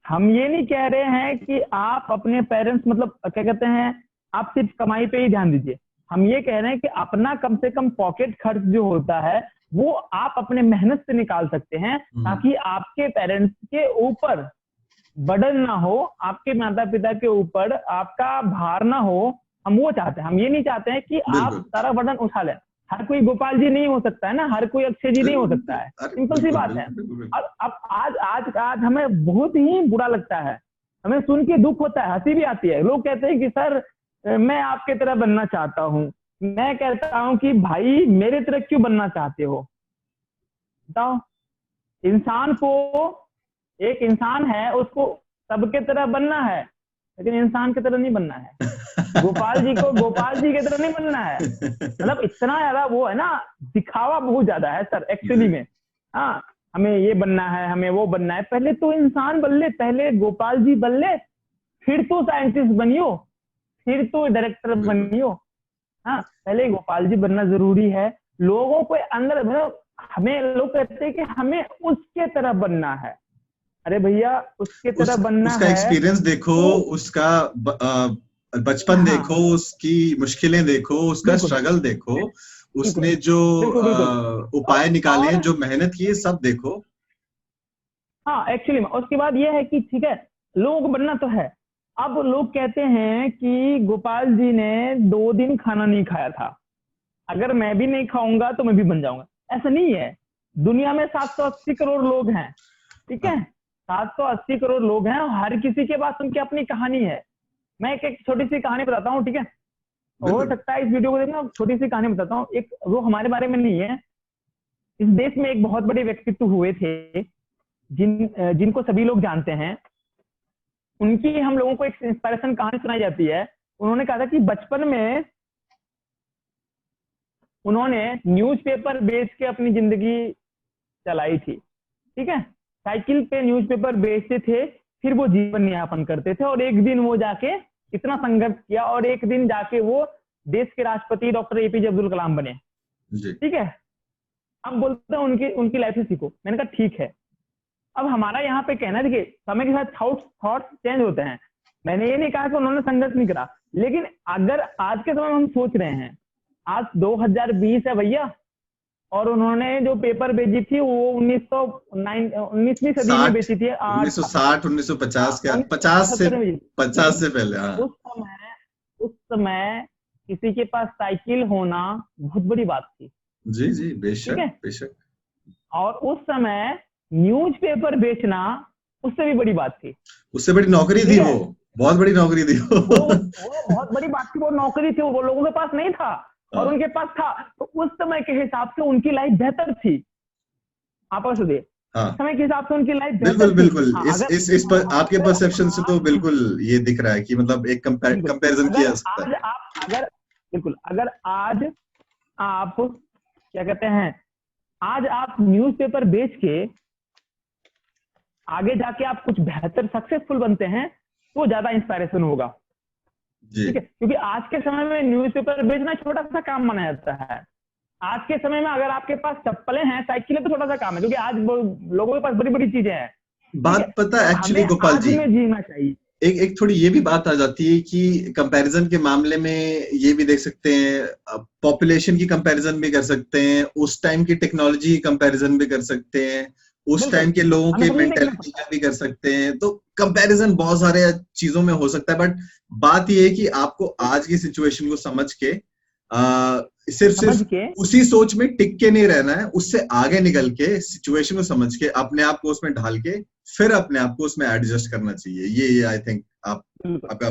S3: हम ये नहीं कह रहे हैं कि आप अपने पेरेंट्स, मतलब क्या कहते हैं, आप सिर्फ कमाई पे ही ध्यान दीजिए। हम ये कह रहे हैं कि अपना कम से कम पॉकेट खर्च जो होता है वो आप अपने मेहनत से निकाल सकते हैं, ताकि आपके पेरेंट्स के ऊपर बर्डन ना हो, आपके माता पिता के ऊपर आपका भार ना हो। हम वो चाहते हैं, हम ये नहीं चाहते हैं कि आप सारा बर्डन उठा लें। हर कोई गोपाल जी नहीं हो सकता है ना, हर कोई अक्षय जी नहीं हो सकता है, सिंपल सी बात है। अब आज हमें बहुत ही बुरा लगता है, हमें सुन के दुख होता है, हंसी भी आती है। लोग कहते हैं कि सर मैं आपके तरह बनना चाहता हूँ। मैं कहता हूँ कि भाई मेरे तरह क्यों बनना चाहते हो, बताओ। इंसान को, एक इंसान है, उसको सबके तरह बनना है, लेकिन इंसान की तरह नहीं बनना है। गोपाल जी को गोपाल जी की तरह नहीं बनना है। मतलब इतना ज्यादा वो है ना, दिखावा बहुत ज्यादा है सर एक्चुअली में। हाँ, हमें ये बनना है, हमें वो बनना है। पहले तो इंसान बन ले, पहले गोपाल जी बन ले, फिर तो साइंटिस्ट बनियो, फिर तो डायरेक्टर बनियो। हाँ, पहले गोपाल जी बनना जरूरी है। लोगों को अंदर, मतलब हमें लोग कहते हैं कि हमें उसके तरह बनना है। अरे भैया उसके तरह बनना
S2: उसका
S3: है,
S2: एक्सपीरियंस देखो, उसका बचपन देखो, उसकी मुश्किलें देखो, उसका स्ट्रगल देखो, उसने जो उपाय निकाले, जो मेहनत की, सब देखो।
S3: हाँ एक्चुअली उसके बाद ये है कि ठीक है, लोगों को बनना तो है। अब लोग कहते हैं कि गोपाल जी ने 2 दिन खाना नहीं खाया था, अगर मैं भी नहीं खाऊंगा तो मैं भी बन जाऊंगा। ऐसा नहीं है। दुनिया में 780 करोड़ लोग हैं, ठीक है, 780 करोड़ लोग हैं, हर किसी के पास उनकी अपनी कहानी है। मैं एक छोटी सी कहानी बताता हूँ, ठीक है, हो सकता है इस वीडियो को देखना, छोटी सी कहानी बताता हूँ। एक, वो हमारे बारे में नहीं है, इस देश में एक बहुत बड़े व्यक्तित्व हुए थे जिनको सभी लोग जानते हैं। उनकी हम लोगों को एक इंस्पिरेशन कहानी सुनाई जाती है। उन्होंने कहा था कि बचपन में उन्होंने न्यूज़पेपर बेच के अपनी जिंदगी चलाई थी, ठीक है, साइकिल पे न्यूज़पेपर बेचते थे, फिर वो जीवन यापन करते थे। और एक दिन वो जाके इतना संघर्ष किया और एक दिन जाके वो देश के राष्ट्रपति डॉक्टर एपीजे अब्दुल कलाम बने, ठीक है। अब बोलते हैं उनकी लाइफ से सीखो। मैंने कहा ठीक है। अब हमारा यहाँ पे कहना, देखिए समय के साथ थॉट्स चेंज होते हैं। मैंने ये नहीं कहा कि उन्होंने संघर्ष नहीं करा, लेकिन अगर आज के समय में हम सोच रहे हैं, आज 2020 है भैया, और उन्होंने जो पेपर बेची थी वो 19वीं सदी में बेची थी,
S2: 1960 1950 के 50 से पहले। हाँ।
S3: उस समय किसी के पास साइकिल होना बहुत बड़ी बात थी।
S2: जी जी, बेशक बेशक।
S3: और उस समय न्यूज़पेपर बेचना उससे भी बड़ी बात थी,
S2: उससे बड़ी नौकरी थी, वो बहुत बड़ी नौकरी थी।
S3: वो बहुत बड़ी बात थी, वो नौकरी थी, वो लोगों के पास नहीं था और उनके पास था। तो उस समय के हिसाब से उनकी लाइफ बेहतर थी। आप सोचिए, समय के हिसाब से उनकी लाइफ
S2: बिल्कुल बिल्कुल। इस पर आपके परसेप्शन से तो बिल्कुल ये दिख रहा है कि मतलब एक कंपैरिजन किया जा सकता है।
S3: अगर आज आप क्या कहते हैं, आज आप न्यूज़पेपर बेच के आगे जाके आप कुछ बेहतर सक्सेसफुल बनते हैं तो ज्यादा इंस्पिरेशन होगा, ठीक है। क्योंकि आज के समय में न्यूज़पेपर बेचना छोटा सा काम माना जाता है। आज के समय में अगर आपके पास चप्पलें हैं, साइकिलें तो छोटा सा काम है, क्योंकि आज लोगों के पास बड़ी बड़ी चीजें हैं।
S2: बात पता है एक्चुअली गोपाल
S3: आज
S2: जी,
S3: में जीना चाहिए।
S2: एक थोड़ी ये भी बात आ जाती है कि कंपैरिजन के मामले में ये भी देख सकते हैं, पॉपुलेशन की कंपैरिजन भी कर सकते हैं, उस टाइम की टेक्नोलॉजी की कंपैरिजन भी कर सकते हैं, उस टाइम के लोगों के मेंटालिटी का भी कर सकते हैं। तो कंपैरिजन बहुत सारे चीजों में हो सकता है, बट बात ये है कि आपको आज की सिचुएशन को समझ के सिर्फ उसी सोच में टिक के नहीं रहना है, उससे आगे निकल के सिचुएशन को समझ के अपने आप को उसमें ढाल के फिर अपने आप को उसमें एडजस्ट करना चाहिए। ये आई थिंक आपका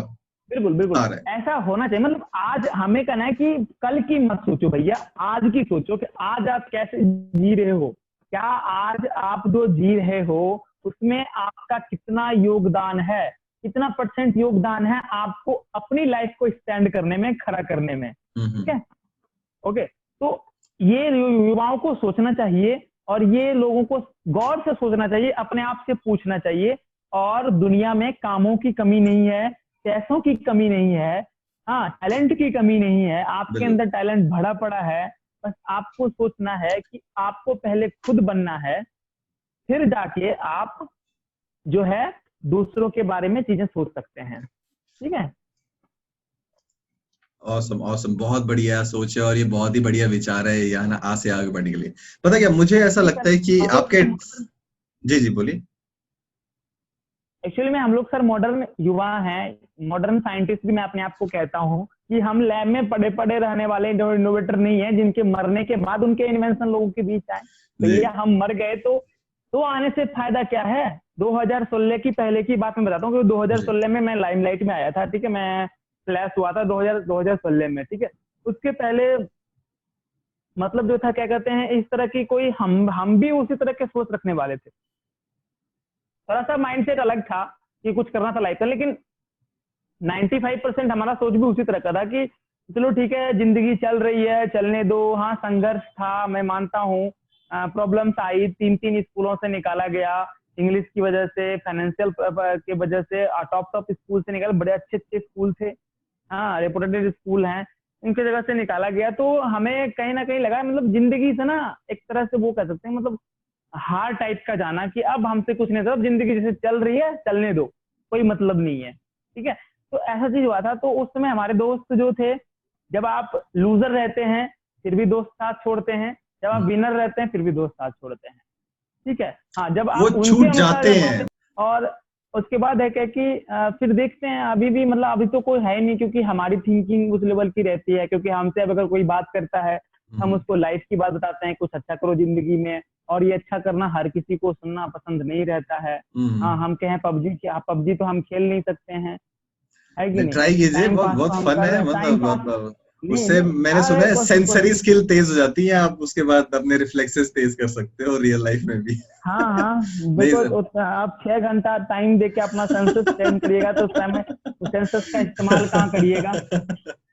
S3: बिल्कुल ऐसा होना चाहिए। मतलब आज हमें कहना है कि कल की मत सोचो भैया, आज की सोचो कि आज आप कैसे जी रहे हो, क्या आज आप जो जी रहे हो उसमें आपका कितना योगदान है, कितना % योगदान है आपको अपनी लाइफ को स्टैंड करने में, खड़ा करने में। ठीक है, ओके। तो ये युवाओं को सोचना चाहिए और ये लोगों को गौर से सोचना चाहिए, अपने आप से पूछना चाहिए। और दुनिया में कामों की कमी नहीं है, पैसों की कमी नहीं है, हाँ टैलेंट की कमी नहीं है, आपके अंदर टैलेंट भरा पड़ा है। बस आपको सोचना है कि आपको पहले खुद बनना है, फिर जाके आप जो है दूसरों के बारे में चीजें सोच सकते हैं। ठीक है,
S2: ऑसम ऑसम, बहुत बढ़िया सोच है और ये बहुत ही बढ़िया विचार है यहाँ ना आज से आगे बढ़ने के लिए। पता क्या मुझे ऐसा लगता है कि आपके जी बोलिए।
S3: एक्चुअली में हम लोग सर मॉडर्न युवा हैं, मॉडर्न साइंटिस्ट भी मैं अपने आप को कहता हूँ कि हम लैब में पड़े पड़े रहने वाले इनोवेटर नहीं है जिनके मरने के बाद उनके इन्वेंशन लोगों के बीच आए। भैया हम मर गए तो आने से फायदा क्या है। 2016 की पहले की बात मैं बताता हूँ, 2016 में मैं लाइमलाइट में आया था। ठीक है, मैं फ्लैश हुआ था 2016 में। ठीक है, उसके पहले मतलब जो था क्या कहते हैं, इस तरह की कोई हम भी उसी तरह के सोच रखने वाले थे। थोड़ा सा माइंडसेट अलग था कि कुछ करना था लाइफ का, लेकिन 95% हमारा सोच भी उसी तरह का था कि चलो ठीक है जिंदगी चल रही है, चलने दो। हाँ संघर्ष था, मैं मानता हूँ, प्रॉब्लम्स आई, 3 स्कूलों से निकाला गया, इंग्लिश की वजह से, फाइनेंशियल की वजह से, टॉप स्कूल से निकाला, बड़े अच्छे स्कूल थे, हाँ रेपुटेड स्कूल हैं, उनकी जगह से निकाला गया। तो हमें कहीं ना कहीं लगा मतलब जिंदगी से ना एक तरह से वो कह सकते हैं मतलब हार टाइप का जाना कि अब हमसे कुछ नहीं था, जिंदगी जैसे चल रही है चलने दो, कोई मतलब नहीं है। ठीक है, तो ऐसा चीज हुआ था। तो उस समय हमारे दोस्त जो थे, जब आप लूजर रहते हैं फिर भी दोस्त साथ छोड़ते हैं, जब आप विनर रहते हैं फिर भी दोस्त साथ छोड़ते हैं। ठीक है, हाँ जब आप
S2: छूट जाते हैं।
S3: और उसके बाद है क्या कि फिर देखते हैं अभी भी मतलब अभी तो कोई है नहीं, क्योंकि हमारी थिंकिंग उस लेवल की रहती है। क्योंकि हमसे अब अगर कोई बात करता है हम उसको लाइफ की बात बताते हैं, कुछ अच्छा करो जिंदगी में, और ये अच्छा करना हर किसी को सुनना पसंद नहीं रहता है। हाँ हम कहें पबजी, क्या पबजी तो हम खेल नहीं सकते हैं, है कि नहीं?
S2: ट्राई कीजिए, बहुत फन है। मतलब उससे मैंने सुना है सेंसरी स्किल तेज हो जाती है, आप उसके बाद अपने रिफ्लेक्सेस तेज कर सकते हो रियल लाइफ में भी।
S3: हाँ बिल्कुल। आप 6 घंटा टाइम देके अपना सेंसस स्पेंड करिएगा तो उस टाइम में सेंसस का इस्तेमाल कहाँ करिएगा।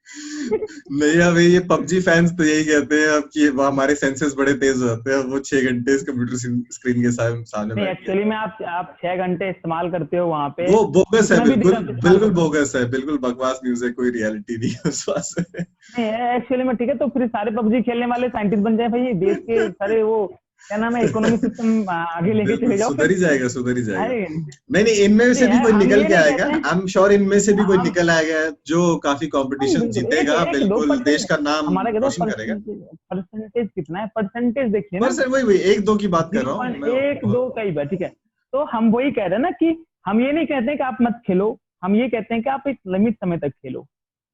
S2: नहीं अभी ये पबजी फैंस तो यही कहते हैं अब कि हमारे सेंसेस बड़े तेज हो जाते हैं, वो 6 घंटे इस कंप्यूटर स्क्रीन के सामने
S3: नहीं एक्चुअली में आप 6 घंटे इस्तेमाल करते हो वहाँ पे,
S2: वो बोगस है, बिल्कुल बोगस है, बिल्कुल बकवास न्यूज़ है, कोई रियलिटी नहीं है उस बात से। नहीं
S3: एक्चुअली में ठीक है, तो फिर सारे पबजी खेलने वाले साइंटिस्ट बन जाए भाई, देश के सारे वो क्या नाम है इकोनॉमिक सिस्टम आगे लेके चले जाओ,
S2: सुधर ही जाएगा। नहीं इनमें से भी कोई निकल के आएगा, आई एम श्योर इनमें से भी कोई निकल आएगा जो काफी कंपटीशन जीतेगा, बिल्कुल देश का नाम रोशन करेगा।
S3: परसेंटेज कितना है, परसेंटेज देखिए ना,
S2: वही 1-2 की बात कर रहा हूँ,
S3: 1-2 कई बार। ठीक है, तो हम वही कह रहे हैं ना कि हम ये नहीं कहते कि आप मत खेलो, हम ये कहते हैं कि आप एक लिमिट समय तक खेलो।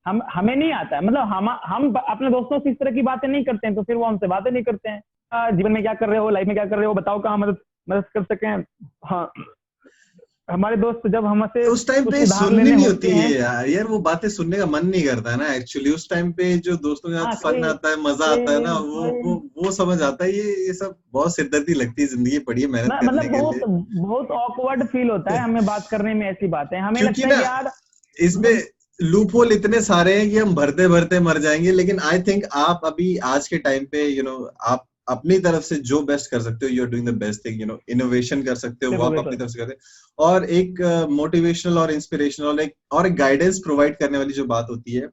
S3: हमें नहीं आता है, मतलब हम अपने दोस्तों से इस तरह की बातें नहीं करते हैं, तो फिर वो हमसे बातें नहीं करते हैं, जीवन में क्या कर रहे हो, लाइफ में क्या कर रहे हो, बताओ कहाँ मदद कर सकें। हाँ हमारे दोस्त जब हमसे
S2: उस टाइम पे सुननी नहीं होती है यार, वो बातें सुनने का मन नहीं करता है ना एक्चुअली। उस टाइम पे जो दोस्तों के साथ फन आता है, मजा आता है ना, वो समझ आता है। ये सब बहुत सिरदर्दी लगती है, जिंदगी पड़ी है मेहनत करने के लिए,
S3: बहुत ऑकवर्ड फील होता है हमें बात करने में, ऐसी बातें हमें लगता है यार
S2: इसमें लूप होल इतने सारे हैं कि हम भरते भरते मर जाएंगे। लेकिन आई थिंक आप अभी आज के टाइम पे आप अपनी तरफ से जो बेस्ट कर सकते हो, you are doing the best thing, innovation कर सकते हो, वो आप अपनी तरफ से करते हो। और एक मोटिवेशनल और इंस्पिरेशनल और एक गाइडेंस प्रोवाइड करने वाली जो बात होती है,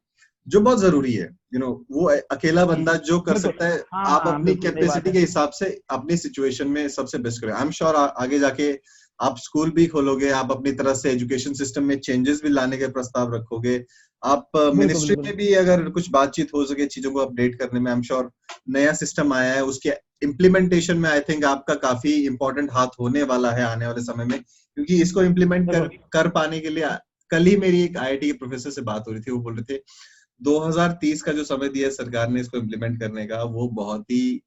S2: जो बहुत जरूरी है, वो अकेला बंदा जो कर
S3: बिल्कुल।
S2: सकता है,
S3: हाँ
S2: आप
S3: हाँ,
S2: अपनी
S3: बिल्कुल सही बात
S2: कैपेसिटी
S3: है।
S2: के हिसाब से अपनी सिचुएशन में सबसे बेस्ट करें। आई एम श्योर आगे जाके आप स्कूल भी खोलोगे, आप अपनी तरह से एजुकेशन सिस्टम में चेंजेस भी लाने के प्रस्ताव रखोगे, आप
S3: बिल्कुल
S2: मिनिस्ट्री
S3: बिल्कुल
S2: में भी अगर कुछ बातचीत हो सके चीजों को अपडेट करने में, आई एम श्योर नया सिस्टम आया है, उसके इम्प्लीमेंटेशन में आई थिंक आपका काफी इंपॉर्टेंट हाथ होने वाला है आने वाले समय में, क्योंकि इसको इम्प्लीमेंट
S3: बिल्कुल
S2: कर पाने के लिए कल ही मेरी एक आईआईटी के प्रोफेसर से बात हो रही थी, वो बोल रहे थे 2030 का जो समय दिया है सरकार ने इसको इम्प्लीमेंट करने का, वो बहुत ही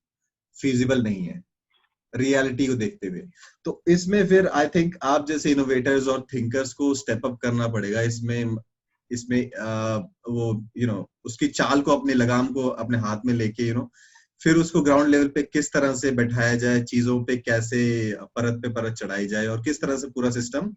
S2: फीजिबल नहीं है रियलिटी को देखते हुए। तो इसमें फिर आई थिंक आप जैसे इनोवेटर्स और थिंकर्स को स्टेप अप करना पड़ेगा इसमें इसमें वो उसकी चाल को, अपने लगाम को अपने हाथ में लेके फिर उसको ग्राउंड लेवल पे किस तरह से बैठाया जाए, चीजों पे कैसे परत पे परत चढ़ाई जाए, और किस तरह से पूरा system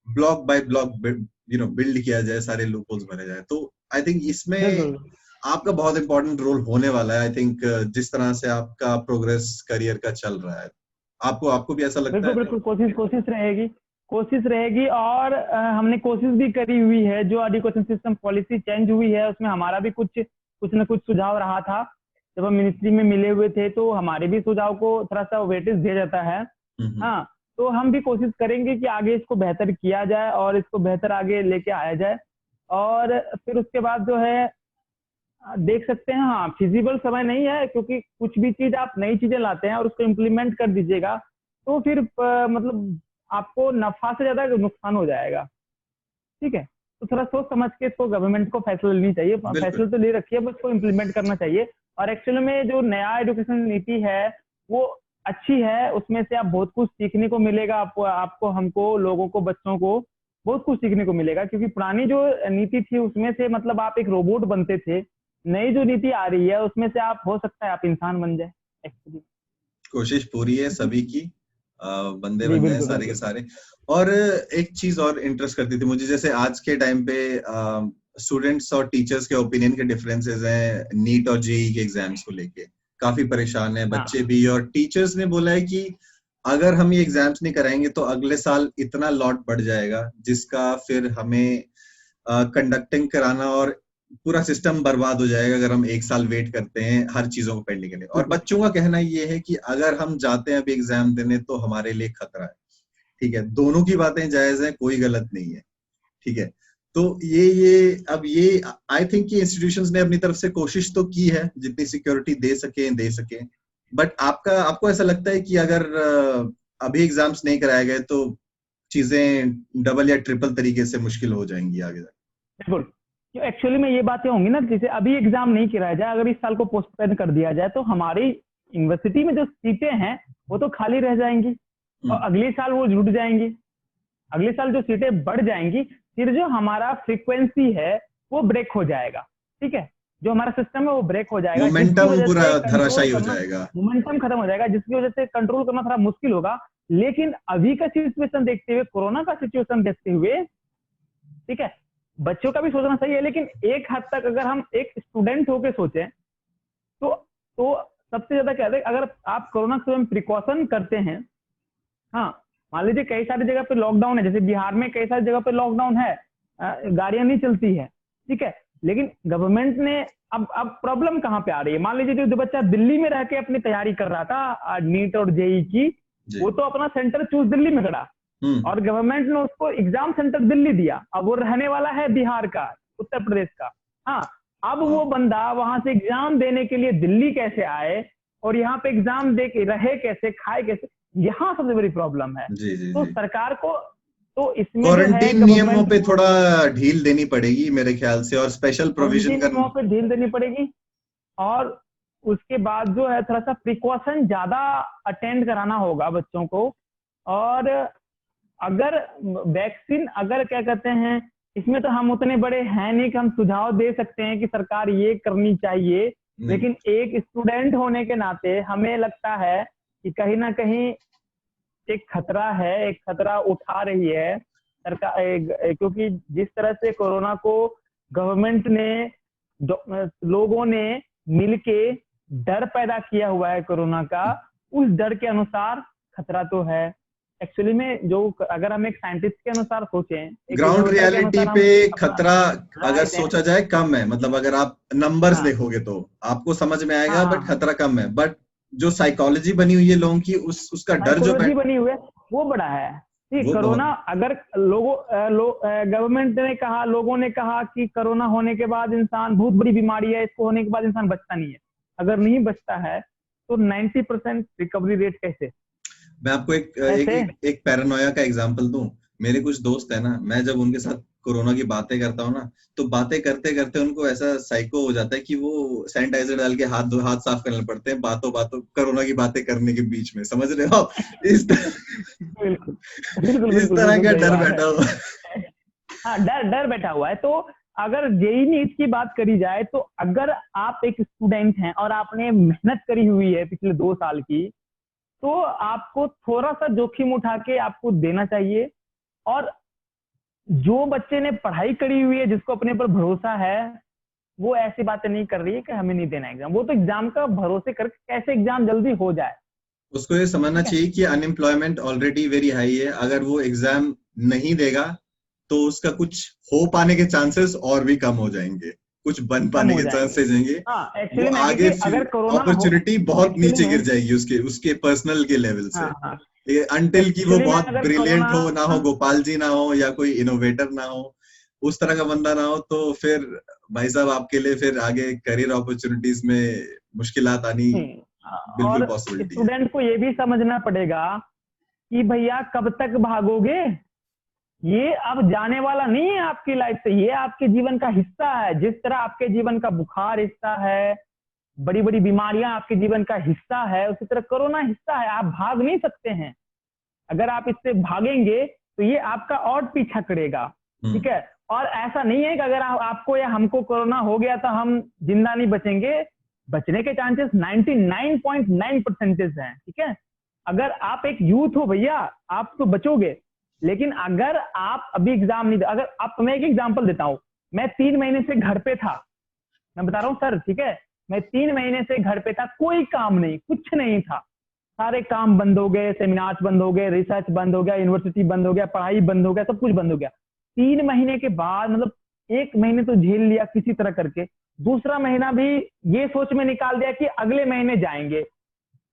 S2: block bye block build किया जाए, सारे लूपहोल्स भरे जाए। तो आई थिंक इसमें
S3: बिल्कुल
S2: आपका बहुत इंपॉर्टेंट रोल होने वाला है। आई थिंक जिस तरह से आपका प्रोग्रेस करियर का चल रहा है, आपको भी ऐसा लगता
S3: बिल्कुल
S2: है?
S3: बिल्कुल, कोशिश रहेगी। और हमने कोशिश भी करी हुई है। जो एजुकेशन सिस्टम पॉलिसी चेंज हुई है उसमें हमारा भी कुछ न कुछ सुझाव रहा था। जब हम मिनिस्ट्री में मिले हुए थे तो हमारे भी सुझाव को थोड़ा सा वेटेज दिया जाता है। हाँ, तो हम भी कोशिश करेंगे कि आगे इसको बेहतर किया जाए और इसको बेहतर आगे लेके आया जाए। और फिर उसके बाद जो है देख सकते हैं, हाँ फिजिबल समय नहीं है, क्योंकि कुछ भी चीज आप नई चीजें लाते हैं और उसको इम्प्लीमेंट कर दीजिएगा तो फिर मतलब आपको नफा से ज्यादा नुकसान हो जाएगा। ठीक है, तो थोड़ा सोच समझ के इसको गवर्नमेंट को फैसला लेनी चाहिए। फैसला तो ले रखिए, बस उसको इम्प्लीमेंट करना चाहिए। और एक्चुअली में जो नया एजुकेशन नीति है वो अच्छी है, उसमें से आप बहुत कुछ सीखने को मिलेगा। आपको हमको, लोगों को, बच्चों को बहुत कुछ सीखने को मिलेगा। क्योंकि पुरानी जो नीति थी उसमें से मतलब आप एक रोबोट बनते थे। नई जो नीति आ रही है उसमें से आप, हो सकता है आप इंसान बन जाए एक्चुअली।
S2: कोशिश पूरी है सभी की, बंदे
S3: जी
S2: बन जाए
S3: बिल्कुल
S2: सारे के
S3: बिल्कुल।
S2: सारे। और एक चीज और इंटरेस्ट करती थी मुझे, जैसे आज के टाइम पे स्टूडेंट्स और टीचर्स के ओपिनियन के डिफरेंसेस हैं नीट और जेईई के एग्जाम्स को लेके, काफी परेशान है बच्चे
S3: हाँ
S2: भी। और टीचर्स ने बोला है कि अगर हम ये एग्जाम्स नहीं कराएंगे तो अगले साल इतना लॉट बढ़ जाएगा जिसका फिर हमें कंडक्टिंग कराना और पूरा सिस्टम बर्बाद हो जाएगा अगर हम एक साल वेट करते हैं हर चीजों को पढ़ने के लिए। और
S3: बिल्कुल
S2: बच्चों का कहना ये है कि अगर हम जाते हैं अभी एग्जाम देने तो हमारे लिए खतरा है। ठीक है, दोनों की बातें जायज है, कोई गलत नहीं है। ठीक है, तो ये आई थिंक कि इंस्टीट्यूशंस ने अपनी तरफ से कोशिश तो की है जितनी सिक्योरिटी दे सके। बट आपको ऐसा लगता है कि अगर अभी एग्जाम्स नहीं कराए गए तो चीजें डबल या ट्रिपल तरीके से मुश्किल हो जाएंगी आगे जाके?
S3: बिल्कुल। एक्चुअली में ये बातें होंगी ना, जैसे अभी एग्जाम नहीं कराया जाए, अगर इस साल को पोस्टपोन कर दिया जाए तो हमारी यूनिवर्सिटी में जो सीटें हैं वो तो खाली रह जाएंगी और अगले साल वो जुट जाएंगी। अगले साल जो सीटें बढ़ जाएंगी, फिर जो हमारा फ्रीक्वेंसी है वो ब्रेक हो जाएगा। ठीक है, जो हमारा सिस्टम है वो ब्रेक हो जाएगा, जिसकी
S2: मोमेंटम
S3: वजह
S2: पूरा
S3: से
S2: धराशायी
S3: कंट्रोल
S2: हो
S3: करना,
S2: जाएगा।
S3: मोमेंटम खत्म हो जाएगा, जिसकी वजह से कंट्रोल करना थोड़ा मुश्किल होगा। लेकिन अभी का सिचुएशन देखते हुए, कोरोना का सिचुएशन देखते हुए, ठीक है, बच्चों का भी सोचना सही है। लेकिन एक हद तक अगर हम एक स्टूडेंट होके सोचें तो सबसे ज्यादा क्या है, अगर आप कोरोना के समय प्रिकॉशन करते हैं, हाँ मान लीजिए कई सारी जगह पे लॉकडाउन है, जैसे बिहार में कई सारी जगह पे लॉकडाउन है, गाड़ियां नहीं चलती है। ठीक है, लेकिन गवर्नमेंट ने अब प्रॉब्लम कहाँ पे आ रही है, मान लीजिए जो बच्चा दिल्ली में रह के अपनी तैयारी कर रहा था नीट और जेई की, वो तो अपना सेंटर चूज दिल्ली में करा और गवर्नमेंट ने उसको एग्जाम सेंटर दिल्ली दिया। अब वो रहने वाला है बिहार का, उत्तर प्रदेश का। हाँ, अब वो बंदा वहां से एग्जाम देने के लिए दिल्ली कैसे आए और यहाँ पे एग्जाम दे के रहे कैसे, खाए कैसे, यहाँ सबसे बड़ी प्रॉब्लम है। तो सरकार को तो इसमें
S2: क्वारंटीन नियमों पे थोड़ा ढील देनी पड़ेगी मेरे ख्याल से, और स्पेशल प्रोविजन
S3: नियमों पे ढील देनी पड़ेगी। और उसके बाद जो है थोड़ा सा प्रिकॉशन ज्यादा अटेंड कराना होगा बच्चों को। और अगर वैक्सीन, अगर क्या कहते हैं, इसमें तो हम उतने बड़े हैं नहीं कि हम सुझाव दे सकते हैं कि सरकार ये करनी चाहिए, लेकिन एक स्टूडेंट होने के नाते हमें लगता है कि कहीं ना कहीं एक खतरा है, एक खतरा उठा रही है सरकार। क्योंकि जिस तरह से कोरोना को गवर्नमेंट ने, लोगों ने मिलके डर पैदा किया हुआ है कोरोना का, उस डर के अनुसार खतरा तो है। एक्चुअली में जो अगर हम एक साइंटिस्ट के अनुसार सोचें, एक
S2: ग्राउंड
S3: innovator के
S2: रियलिटी
S3: अनुसार हम
S2: पे
S3: अपना
S2: खतरा अगर
S3: राइट है।
S2: सोचा जाए कम है, मतलब अगर आप नंबर्स
S3: हाँ
S2: देखोगे तो आपको समझ में आएगा,
S3: हाँ
S2: बट
S3: हाँ,
S2: खतरा कम है। बट जो साइकोलॉजी बनी हुई है लोगों की, उसका डर जो
S3: साइकोलॉजी बनी हुई है वो बड़ा है। ठीक,
S2: वो
S3: कोरोना
S2: बहुत
S3: अगर गवर्नमेंट ने कहा, लोगों ने कहा कि कोरोना होने के बाद इंसान बहुत बड़ी बीमारी है, इसको होने के बाद इंसान बचता नहीं है। अगर नहीं बचता है तो 90% रिकवरी रेट कैसे
S2: मैं आपको एक
S3: ऐसे?
S2: एक पैरानोया का एग्जांपल दूं। मेरे कुछ दोस्त है ना, मैं जब उनके साथ कोरोना की बातें करता हूँ ना, तो बातें करते करते उनको ऐसा साइको हो जाता है कि वो सैनिटाइजर डाल के हाथ साफ करने पड़ते हैं बातों बातों कोरोना की बातें करने के बीच में, समझ रहे हो आप? इस
S3: बिल्कुल बिल्कुल
S2: इस
S3: बिल्कुल
S2: तरह
S3: बिल्कुल
S2: का
S3: सही
S2: डर
S3: बात
S2: बैठा हुआ
S3: है। हाँ, डर डर बैठा हुआ है। तो अगर जेई नीट की बात करी जाए तो अगर आप एक स्टूडेंट हैं और आपने मेहनत करी हुई है पिछले 2 साल की, तो आपको थोड़ा सा जोखिम उठा के आपको देना चाहिए। और जो बच्चे ने पढ़ाई करी हुई है, जिसको अपने पर भरोसा है, वो ऐसी बातें नहीं कर रही है कि हमें नहीं देना एग्जाम। वो तो एग्जाम का भरोसे करके कैसे एग्जाम जल्दी हो जाए।
S2: उसको ये समझना
S3: ठीक है,
S2: चाहिए कि अनएम्प्लॉयमेंट ऑलरेडी वेरी हाई है। अगर वो एग्जाम नहीं देगा तो उसका कुछ हो पाने के चांसेस और भी कम हो जाएंगे, कुछ बन
S3: कम
S2: पाने
S3: हो
S2: के
S3: जाएंगे।
S2: चांसेस रहेंगे।
S3: हाँ
S2: वो
S3: एक्चुअली में,
S2: आगे
S3: क्योंकि अगर कोरोना हो,
S2: अपॉर्चुनिटी बहुत
S3: एक्चुअली
S2: नीचे गिर
S3: में,
S2: जाएगी उसके उसके पर्सनल के लेवल से।
S3: हाँ हाँ,
S2: अनटिल कि वो
S3: एक्चुअली में
S2: बहुत
S3: अगर
S2: ब्रिलियंट
S3: कोरोना,
S2: हो ना हो, गोपाल जी ना हो या कोई इनोवेटर ना हो, उस तरह का बंदा ना हो, तो फिर भाई साहब आपके लिए फिर आगे करियर अपॉर्चुनिटीज में मुश्किलात आनी बिल्कुल
S3: और
S2: पॉसिबिलिटी है।
S3: स्टूडेंट को ये भी समझना पड़ेगा कि भैया कब तक भागोगे, ये अब जाने वाला नहीं है आपकी लाइफ से, ये आपके जीवन का हिस्सा है। जिस तरह आपके जीवन का बुखार हिस्सा है, बड़ी बड़ी बीमारियां आपके जीवन का हिस्सा है, उसी तरह कोरोना हिस्सा है। आप भाग नहीं सकते हैं। अगर आप इससे भागेंगे तो ये आपका और पीछा करेगा। ठीक है, और ऐसा नहीं है कि अगर आपको या हमको कोरोना हो गया तो हम जिंदा नहीं बचेंगे। बचने के चांसेस 99.9% हैं। ठीक है, अगर आप एक यूथ हो भैया, आप तो बचोगे। लेकिन अगर आप अभी एग्जाम नहीं, अगर आप, मैं एक एग्जांपल देता हूं। मैं 3 महीने से घर पे था, मैं बता रहा हूँ सर। ठीक है, मैं 3 महीने से घर पे था, कोई काम नहीं, कुछ नहीं था। सारे काम बंद हो गए, सेमिनार्स बंद हो गए, रिसर्च बंद हो गया, यूनिवर्सिटी बंद हो गया, पढ़ाई बंद हो गया, सब कुछ बंद हो गया। 3 महीने के बाद, मतलब 1 महीने तो झेल लिया किसी तरह करके, दूसरा महीना भी ये सोच में निकाल दिया कि अगले महीने जाएंगे।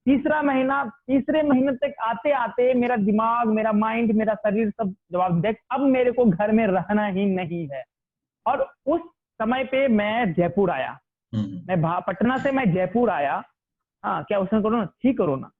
S3: तीसरे महीने तक आते आते मेरा दिमाग, मेरा माइंड, मेरा शरीर सब जवाब दे, अब मेरे को घर में रहना ही नहीं है। और उस समय पे मैं जयपुर आया। मैं पटना से मैं जयपुर आया। हाँ, क्या उसने कोरोना थी? कोरोना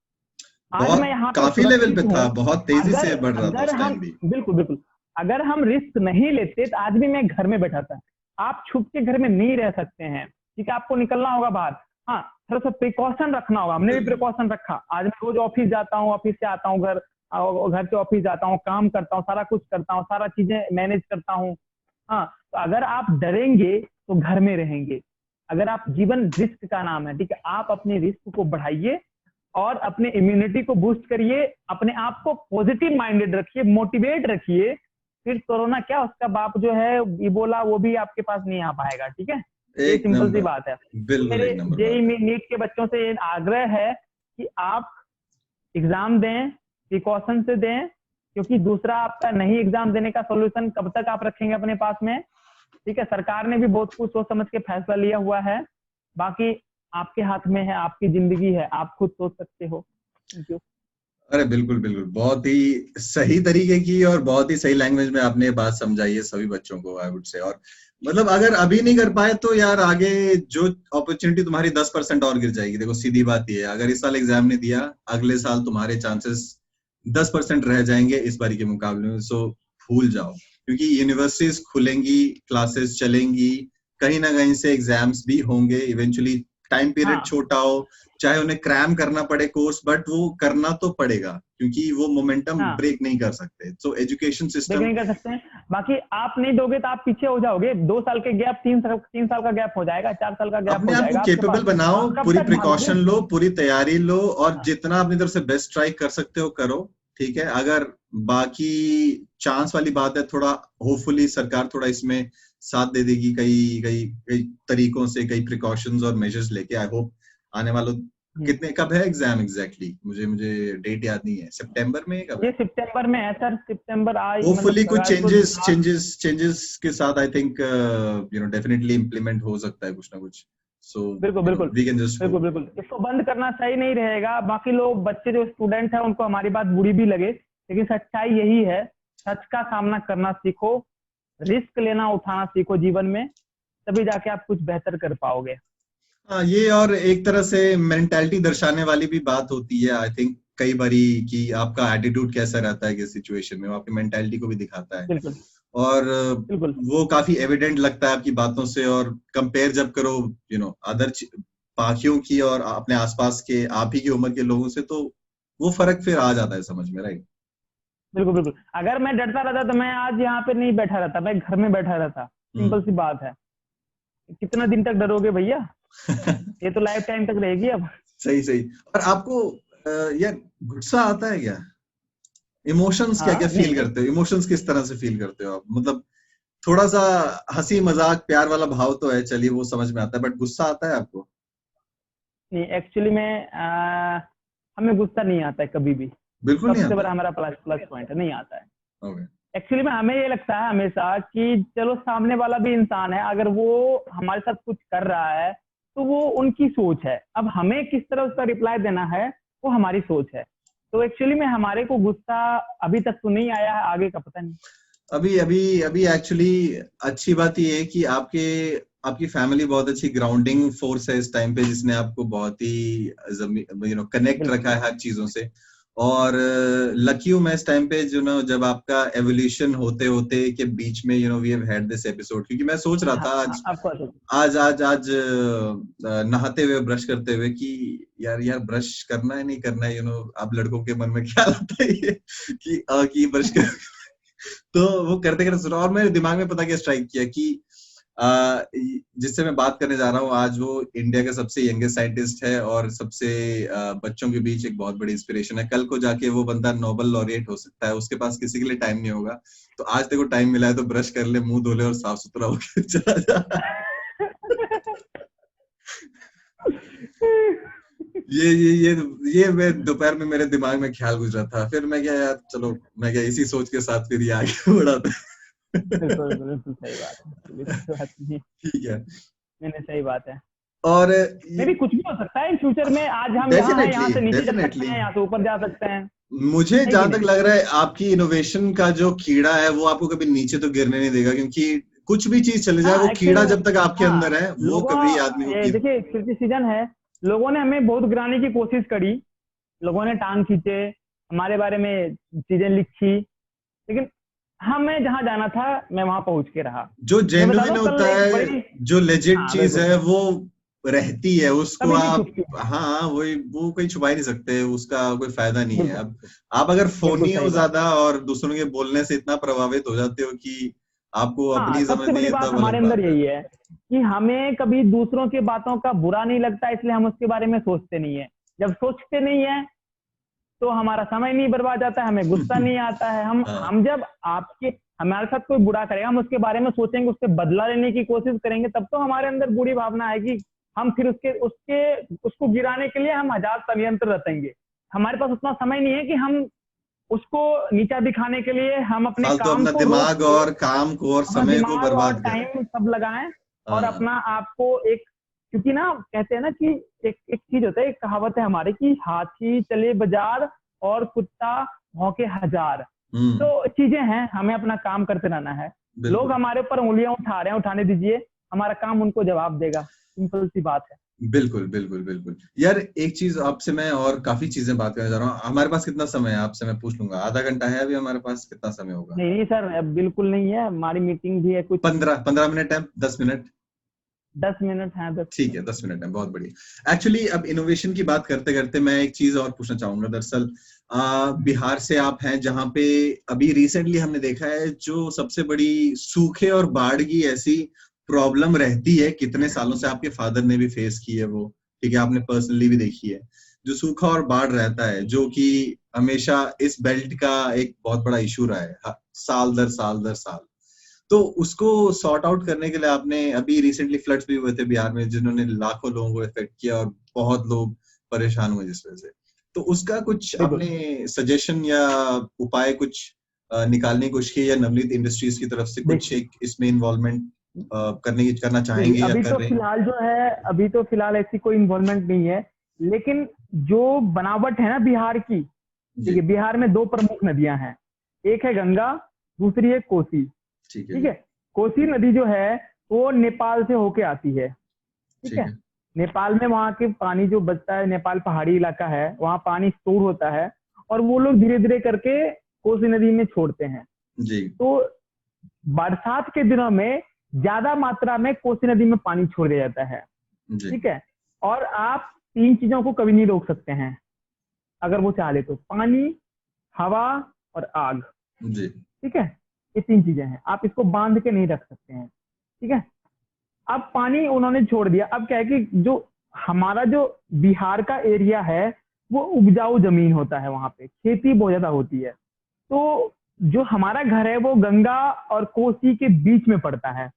S3: आज मैं यहाँ पे
S2: काफी लेवल पे
S3: सुरक्षित
S2: था,
S3: हूँ।
S2: बहुत तेजी से बढ़ रहा था
S3: अगर
S2: उस
S3: हम,
S2: टाइम भी।
S3: बिल्कुल बिल्कुल, अगर हम रिस्क नहीं लेते तो आज भी मैं घर में बैठा था। आप छुप के घर में नहीं रह सकते हैं। ठीक है, आपको निकलना होगा बाहर। हाँ, थोड़ा सा प्रिकॉशन रखना होगा। हमने भी प्रिकॉशन रखा। आज मैं रोज ऑफिस जाता हूँ, ऑफिस से आता हूँ घर, घर से ऑफिस जाता हूँ, काम करता हूँ, सारा कुछ करता हूँ, सारा चीजें मैनेज करता हूँ। हाँ, तो अगर आप डरेंगे तो घर में रहेंगे। अगर आप, जीवन रिस्क का नाम है। ठीक है, आप अपने रिस्क को बढ़ाइए और अपने इम्यूनिटी को बूस्ट करिए, अपने आप को पॉजिटिव माइंडेड रखिए, मोटिवेट रखिए। फिर कोरोना क्या, उसका बाप जो है इबोला, वो भी आपके पास नहीं आ पाएगा। ठीक है, ये
S2: एक
S3: सिंपल सी
S2: नंबर,
S3: बात है। तो
S2: बिल्कुल
S3: मेरे
S2: एक नंबर
S3: जेई
S2: बात है।
S3: नीट के बच्चों से ये आग्रह है कि आप एग्जाम दें, प्रिकॉशन से दें, क्योंकि दूसरा आपका नहीं एग्जाम देने का सोल्यूशन कब तक आप रखेंगे अपने पास में। ठीक है, सरकार ने भी बहुत कुछ सोच समझ के फैसला लिया हुआ है। बाकी आपके हाथ में है, आपकी जिंदगी है, आप खुद सोच सकते हो। Thank you.
S2: अरे बिल्कुल बिल्कुल, बहुत ही सही तरीके की और बहुत ही सही लैंग्वेज में आपने ये बात समझाई है सभी बच्चों को, आई वुड से। और मतलब अगर अभी नहीं कर पाए तो यार आगे जो अपॉर्चुनिटी तुम्हारी 10% और गिर जाएगी। देखो सीधी बात ये है, अगर इस साल एग्जाम नहीं दिया, अगले साल तुम्हारे चांसेस 10% रह जाएंगे इस बारी के मुकाबले में। सो भूल जाओ, क्योंकि यूनिवर्सिटीज खुलेंगी, क्लासेस चलेंगी, कहीं ना कहीं से एग्जाम्स भी होंगे इवेंचुअली। टाइम पीरियड
S3: हाँ,
S2: छोटा हो, चाहे उन्हें क्रैम करना पड़े कोर्स, बट वो करना तो पड़ेगा, क्योंकि वो मोमेंटम
S3: हाँ,
S2: ब्रेक नहीं कर सकते। सो एजुकेशन
S3: देख
S2: सिस्टम,
S3: नहीं कर सकते हैं। बाकी आप नहीं दोगे तो आप पीछे हो जाओगे। 2 साल के गैप 3 साल का गैप हो जाएगा, 4 साल का गैप
S2: अपने
S3: हो
S2: आप को
S3: जाएगा आपके
S2: केपेबल
S3: पास।
S2: बनाओ,
S3: आप कब
S2: पूरी
S3: तक भागोगे?
S2: प्रिकॉशन लो, पूरी तैयारी लो, और
S3: हाँ,
S2: जितना अपनी तरफ से बेस्ट ट्राई कर सकते हो करो। ठीक है, अगर बाकी चांस वाली बात है, थोड़ा होपफुली सरकार थोड़ा इसमें साथ दे देगी, कई कई कई तरीकों से, कई प्रिकॉशंस और मेजर्स लेके। आई होप आने वालों कितने कब है एग्जाम एग्जैक्टली? मुझे डेट याद नहीं है। सितंबर में कब
S3: ये
S2: है?
S3: सितंबर में है सर, सितंबर आज
S2: होपफुली कुछ
S3: आज तो
S2: चेंजेस के साथ आई थिंक डेफिनेटली इम्प्लीमेंट हो सकता है कुछ ना कुछ। सो
S3: बिल्कुल बिल्कुल
S2: वी कैन जस्ट
S3: बिल्कुल बिल्कुल, इसको बंद करना सही नहीं रहेगा। बाकी लोग बच्चे जो स्टूडेंट है उनको हमारी बात बुरी भी लगे, लेकिन सच्चाई यही है, सच का सामना करना सीखो, रिस्क लेना उठाना सीखो जीवन में, तभी जाके आप कुछ बेहतर कर पाओगे।
S2: हाँ, ये और एक तरह से मेंटालिटी दर्शाने वाली भी बात होती है आई थिंक कई बारी, कि आपका एटीट्यूड कैसा रहता है किस सिचुएशन में, वो आपकी मेंटालिटी को भी दिखाता है।
S3: बिल्कुल
S2: और
S3: बिल्कुल
S2: वो काफी एविडेंट लगता है आपकी बातों से, और कंपेयर जब करो अदर बाकियों की और अपने आसपास के आप ही की उम्र के लोगों से, तो वो फर्क फिर आ जाता है समझ में, राइट?
S3: बिल्कुल बिल्कुल। अगर मैं डरता रहता तो मैं आज यहाँ पे नहीं बैठा रहता, मैं घर में बैठा रहता। सिंपल सी बात है। कितना दिन तक डरोगे भैया? ये तो लाइफ टाइम तक रहेगी अब।
S2: सही। और आपको यार गुस्सा आता है क्या? इमोशंस क्या क्या फील
S3: नहीं
S2: करते हो? इमोशंस किस तरह से फील करते हो आप? मतलब थोड़ा सा हंसी मजाक प्यार वाला भाव तो है, चलिए वो समझ में आता है, बट गुस्सा आता है आपको?
S3: नहीं, एक्चुअली में हमें गुस्सा नहीं आता है कभी भी।
S2: बिल्कुल नहीं
S3: सबसे
S2: आता?
S3: बड़ा हमारा प्लस पॉइंट है, नहीं आता है।
S2: ओके।
S3: एक्चुअली में हमें ये लगता है हमेशा कि चलो सामने वाला भी इंसान है, अगर वो हमारे साथ कुछ कर रहा है तो वो उनकी सोच है, अब हमें किस तरह उसका रिप्लाई देना है वो हमारी सोच है। तो एक्चुअली में हमारे को गुस्सा अभी तक तो नहीं आया है, आगे का पता नहीं।
S2: अभी एक्चुअली अच्छी बात ये है कि आपकी फैमिली बहुत अच्छी ग्राउंडिंग फोर्स है इस टाइम पे, जिसने आपको बहुत ही कनेक्ट रखा है हर चीजों से। और लकी हूं मैं इस टाइम पे जब आपका एवोल्यूशन होते होते के बीच में we have had this episode, क्योंकि मैं सोच रहा था आज नहाते हुए ब्रश करते हुए कि यार ब्रश करना है नहीं करना है, आप लड़कों के मन में क्या आता है कि ब्रश कर तो वो करते करते सुना, और मेरे दिमाग में पता क्या स्ट्राइक किया कि जिससे मैं बात करने जा रहा हूँ आज, वो इंडिया का सबसे यंगेस्ट साइंटिस्ट है और सबसे बच्चों के बीच एक बहुत बड़ी इंस्पिरेशन है। कल को जाके वो बंदा नोबेल लॉरिएट हो सकता है, उसके पास किसी के लिए टाइम नहीं होगा। तो आज देखो टाइम मिला है तो ब्रश कर ले, मुंह धो ले और साफ सुथरा होकर चला जा। ये मैं दोपहर में मेरे दिमाग में ख्याल गुजरा था, फिर मैं क्या यार चलो मैं क्या इसी सोच के साथ फिर ये आगे बढ़ाते।
S3: बिल्कुल सही बात है,
S2: ठीक है,
S3: नहीं सही बात है।
S2: और
S3: मे भी कुछ भी हो सकता है इन फ्यूचर में, आज हम यहाँ से नीचे जा सकते हैं, यहाँ से ऊपर जा सकते हैं।
S2: मुझे जहां तक लग रहा है आपकी इनोवेशन का जो कीड़ा है वो आपको कभी नीचे तो गिरने नहीं देगा, क्योंकि कुछ भी चीज चले जाए वो कीड़ा जब तक आपके अंदर है वो कभी आदमी को
S3: देखिए क्रिटिसिज्म है, लोगों ने हमें बहुत गिराने की कोशिश करी, लोगों ने टांग खींचे, हमारे बारे में चीजें लिखी, लेकिन हमें जहां जाना था मैं वहां पहुंच के रहा।
S2: जो जेन्युइन होता है, जो लेजिट चीज है वो रहती है, उसको आप वो कोई छुपा ही नहीं सकते, उसका कोई फायदा नहीं है। अब आप अगर फोनी हो ज्यादा और दूसरों के बोलने से इतना प्रभावित हो जाते हो कि आपको अपनी समझ नहीं आता।
S3: हमारे अंदर यही है कि हमें कभी दूसरों की बातों का बुरा नहीं लगता, इसलिए हम उसके बारे में सोचते नहीं है। जब सोचते नहीं है तो हमारा समय नहीं बर्बाद जाता है, हमें गुस्सा नहीं आता है। हम जब हमारे साथ कोई बुरा करेगा, हम उसके बारे में सोचेंगे, उससे बदला लेने की कोशिश करेंगे, तब तो हमारे अंदर बुरी भावना आएगी। हम फिर उसको गिराने के लिए हम हजार षड्यंत्र रचेंगे। हमारे पास उतना समय नहीं है कि हम उसको नीचा दिखाने के लिए हम अपने काम को,
S2: दिमाग और काम को और समय को बर्बाद करें,
S3: टाइम सब लगाएं और अपना आपको क्योंकि ना कहते हैं ना कि एक चीज होता है, एक कहावत है हमारे की, हाथी चले बाजार और कुत्ता भौंके हजार। तो चीजें हैं, हमें अपना काम करते रहना है। लोग हमारे ऊपर उंगलियां उठा रहे हैं, उठाने दीजिए, हमारा काम उनको जवाब देगा, सिंपल सी बात है।
S2: बिल्कुल यार, एक चीज आपसे मैं और काफी चीजें बात करने जा रहा हूँ। हमारे पास कितना समय है आपसे मैं पूछ लूंगा? आधा घंटा है अभी हमारे पास, कितना समय होगा?
S3: नहीं सर, बिल्कुल नहीं है, हमारी मीटिंग भी है कुछ
S2: 15 मिनट है, 10 मिनट
S3: 10 मिनट है।
S2: ठीक है, 10 मिनट है, बहुत बढ़िया। एक्चुअली अब इनोवेशन की बात करते करते मैं एक चीज और पूछना चाहूंगा। दरअसल बिहार से आप हैं, जहाँ पे अभी रिसेंटली हमने देखा है जो सबसे बड़ी सूखे और बाढ़ की ऐसी प्रॉब्लम रहती है, कितने सालों से आपके फादर ने भी फेस की है वो, ठीक है, आपने पर्सनली भी देखी है, जो सूखा और बाढ़ रहता है, जो कि हमेशा इस बेल्ट का एक बहुत बड़ा इशू रहा है साल दर साल। तो उसको सॉर्ट आउट करने के लिए आपने, अभी रिसेंटली फ्लड्स भी हुए थे बिहार में जिन्होंने लाखों लोगों को इफेक्ट किया और बहुत लोग परेशान हुए जिस वजह से, तो उसका कुछ
S3: बिल्कुल।
S2: आपने सजेशन या उपाय कुछ निकालने की कोशिश की, या नवनीत इंडस्ट्रीज की तरफ से कुछ
S3: देखिए,
S2: एक इसमें इन्वॉल्वमेंट करना
S3: देखिए,
S2: चाहेंगे या
S3: अभी
S2: कर
S3: तो
S2: रहे हैं?
S3: फिलहाल जो है, अभी तो फिलहाल ऐसी कोई इन्वॉल्वमेंट नहीं है, लेकिन जो बनावट है ना बिहार की,
S2: जी,
S3: देखिए बिहार में दो प्रमुख नदियां हैं, एक है गंगा, दूसरी है कोसी।
S2: ठीक है
S3: ठीक
S2: जी,
S3: है, कोसी नदी जो है वो नेपाल से होके आती है। ठीक
S2: ठीक
S3: है,
S2: है,
S3: नेपाल में वहाँ के पानी जो बचता है, नेपाल पहाड़ी इलाका है, वहाँ पानी स्टोर होता है और वो लोग धीरे धीरे करके कोसी नदी में छोड़ते हैं।
S2: जी,
S3: तो बरसात के दिनों में ज्यादा मात्रा में कोसी नदी में पानी छोड़ दिया जाता है।
S2: जी,
S3: ठीक है, और आप तीन चीजों को कभी नहीं रोक सकते हैं अगर वो चाहे तो, पानी, हवा और आग।
S2: जी,
S3: ठीक है, ये तीन चीजें हैं, आप इसको बांध के नहीं रख सकते हैं। ठीक है, अब पानी उन्होंने छोड़ दिया, अब क्या है कि जो हमारा जो बिहार का एरिया है वो उपजाऊ जमीन होता है, वहां पे खेती बहुत ज्यादा होती है। तो जो हमारा घर है वो गंगा और कोसी के बीच में पड़ता है।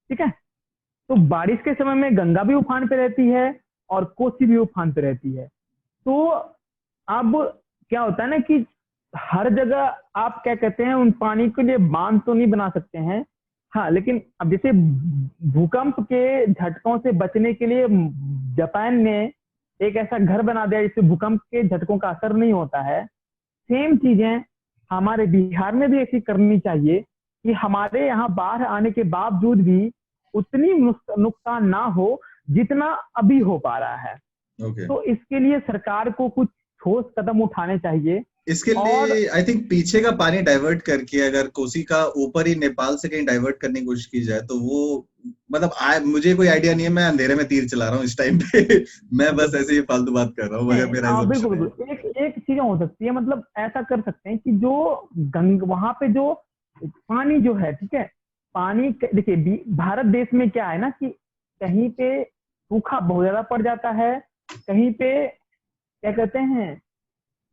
S3: ठीक है, तो बारिश के समय में गंगा भी उफान पे रहती है और कोसी भी उफान पे रहती है। तो अब क्या होता है ना कि हर जगह आप क्या कहते हैं, उन पानी के लिए बांध तो नहीं बना सकते हैं, हाँ, लेकिन अब जैसे भूकंप के झटकों से बचने के लिए जापान ने एक ऐसा घर बना दिया जिससे भूकंप के झटकों का असर नहीं होता है। सेम चीजें हमारे बिहार में भी ऐसी करनी चाहिए कि हमारे यहाँ बाढ़ आने के बावजूद भी उतनी नुकसान ना हो जितना अभी हो पा रहा है।
S2: ओके।
S3: तो इसके लिए सरकार को कुछ ठोस कदम उठाने चाहिए।
S2: इसके
S3: और
S2: लिए आई थिंक पीछे का पानी डाइवर्ट करके, अगर कोसी का ऊपर ही नेपाल से कहीं डाइवर्ट करने की कोशिश की जाए तो वो, मतलब मुझे कोई आइडिया नहीं है, मैं अंधेरे में तीर चला रहा हूँ इस टाइम पे मैं बस ऐसे ही फालतू बात कर रहा हूँ, मगर मेरा
S3: बिल्कुल
S2: assumption है।
S3: बिल्कुल, एक एक चीज हो सकती है, मतलब ऐसा कर सकते हैं कि जो वहां पे जो पानी जो है, ठीक है, पानी देखिए भारत देश में क्या है ना कि कहीं पे सूखा बहुत ज्यादा पड़ जाता है, कहीं पे क्या कहते हैं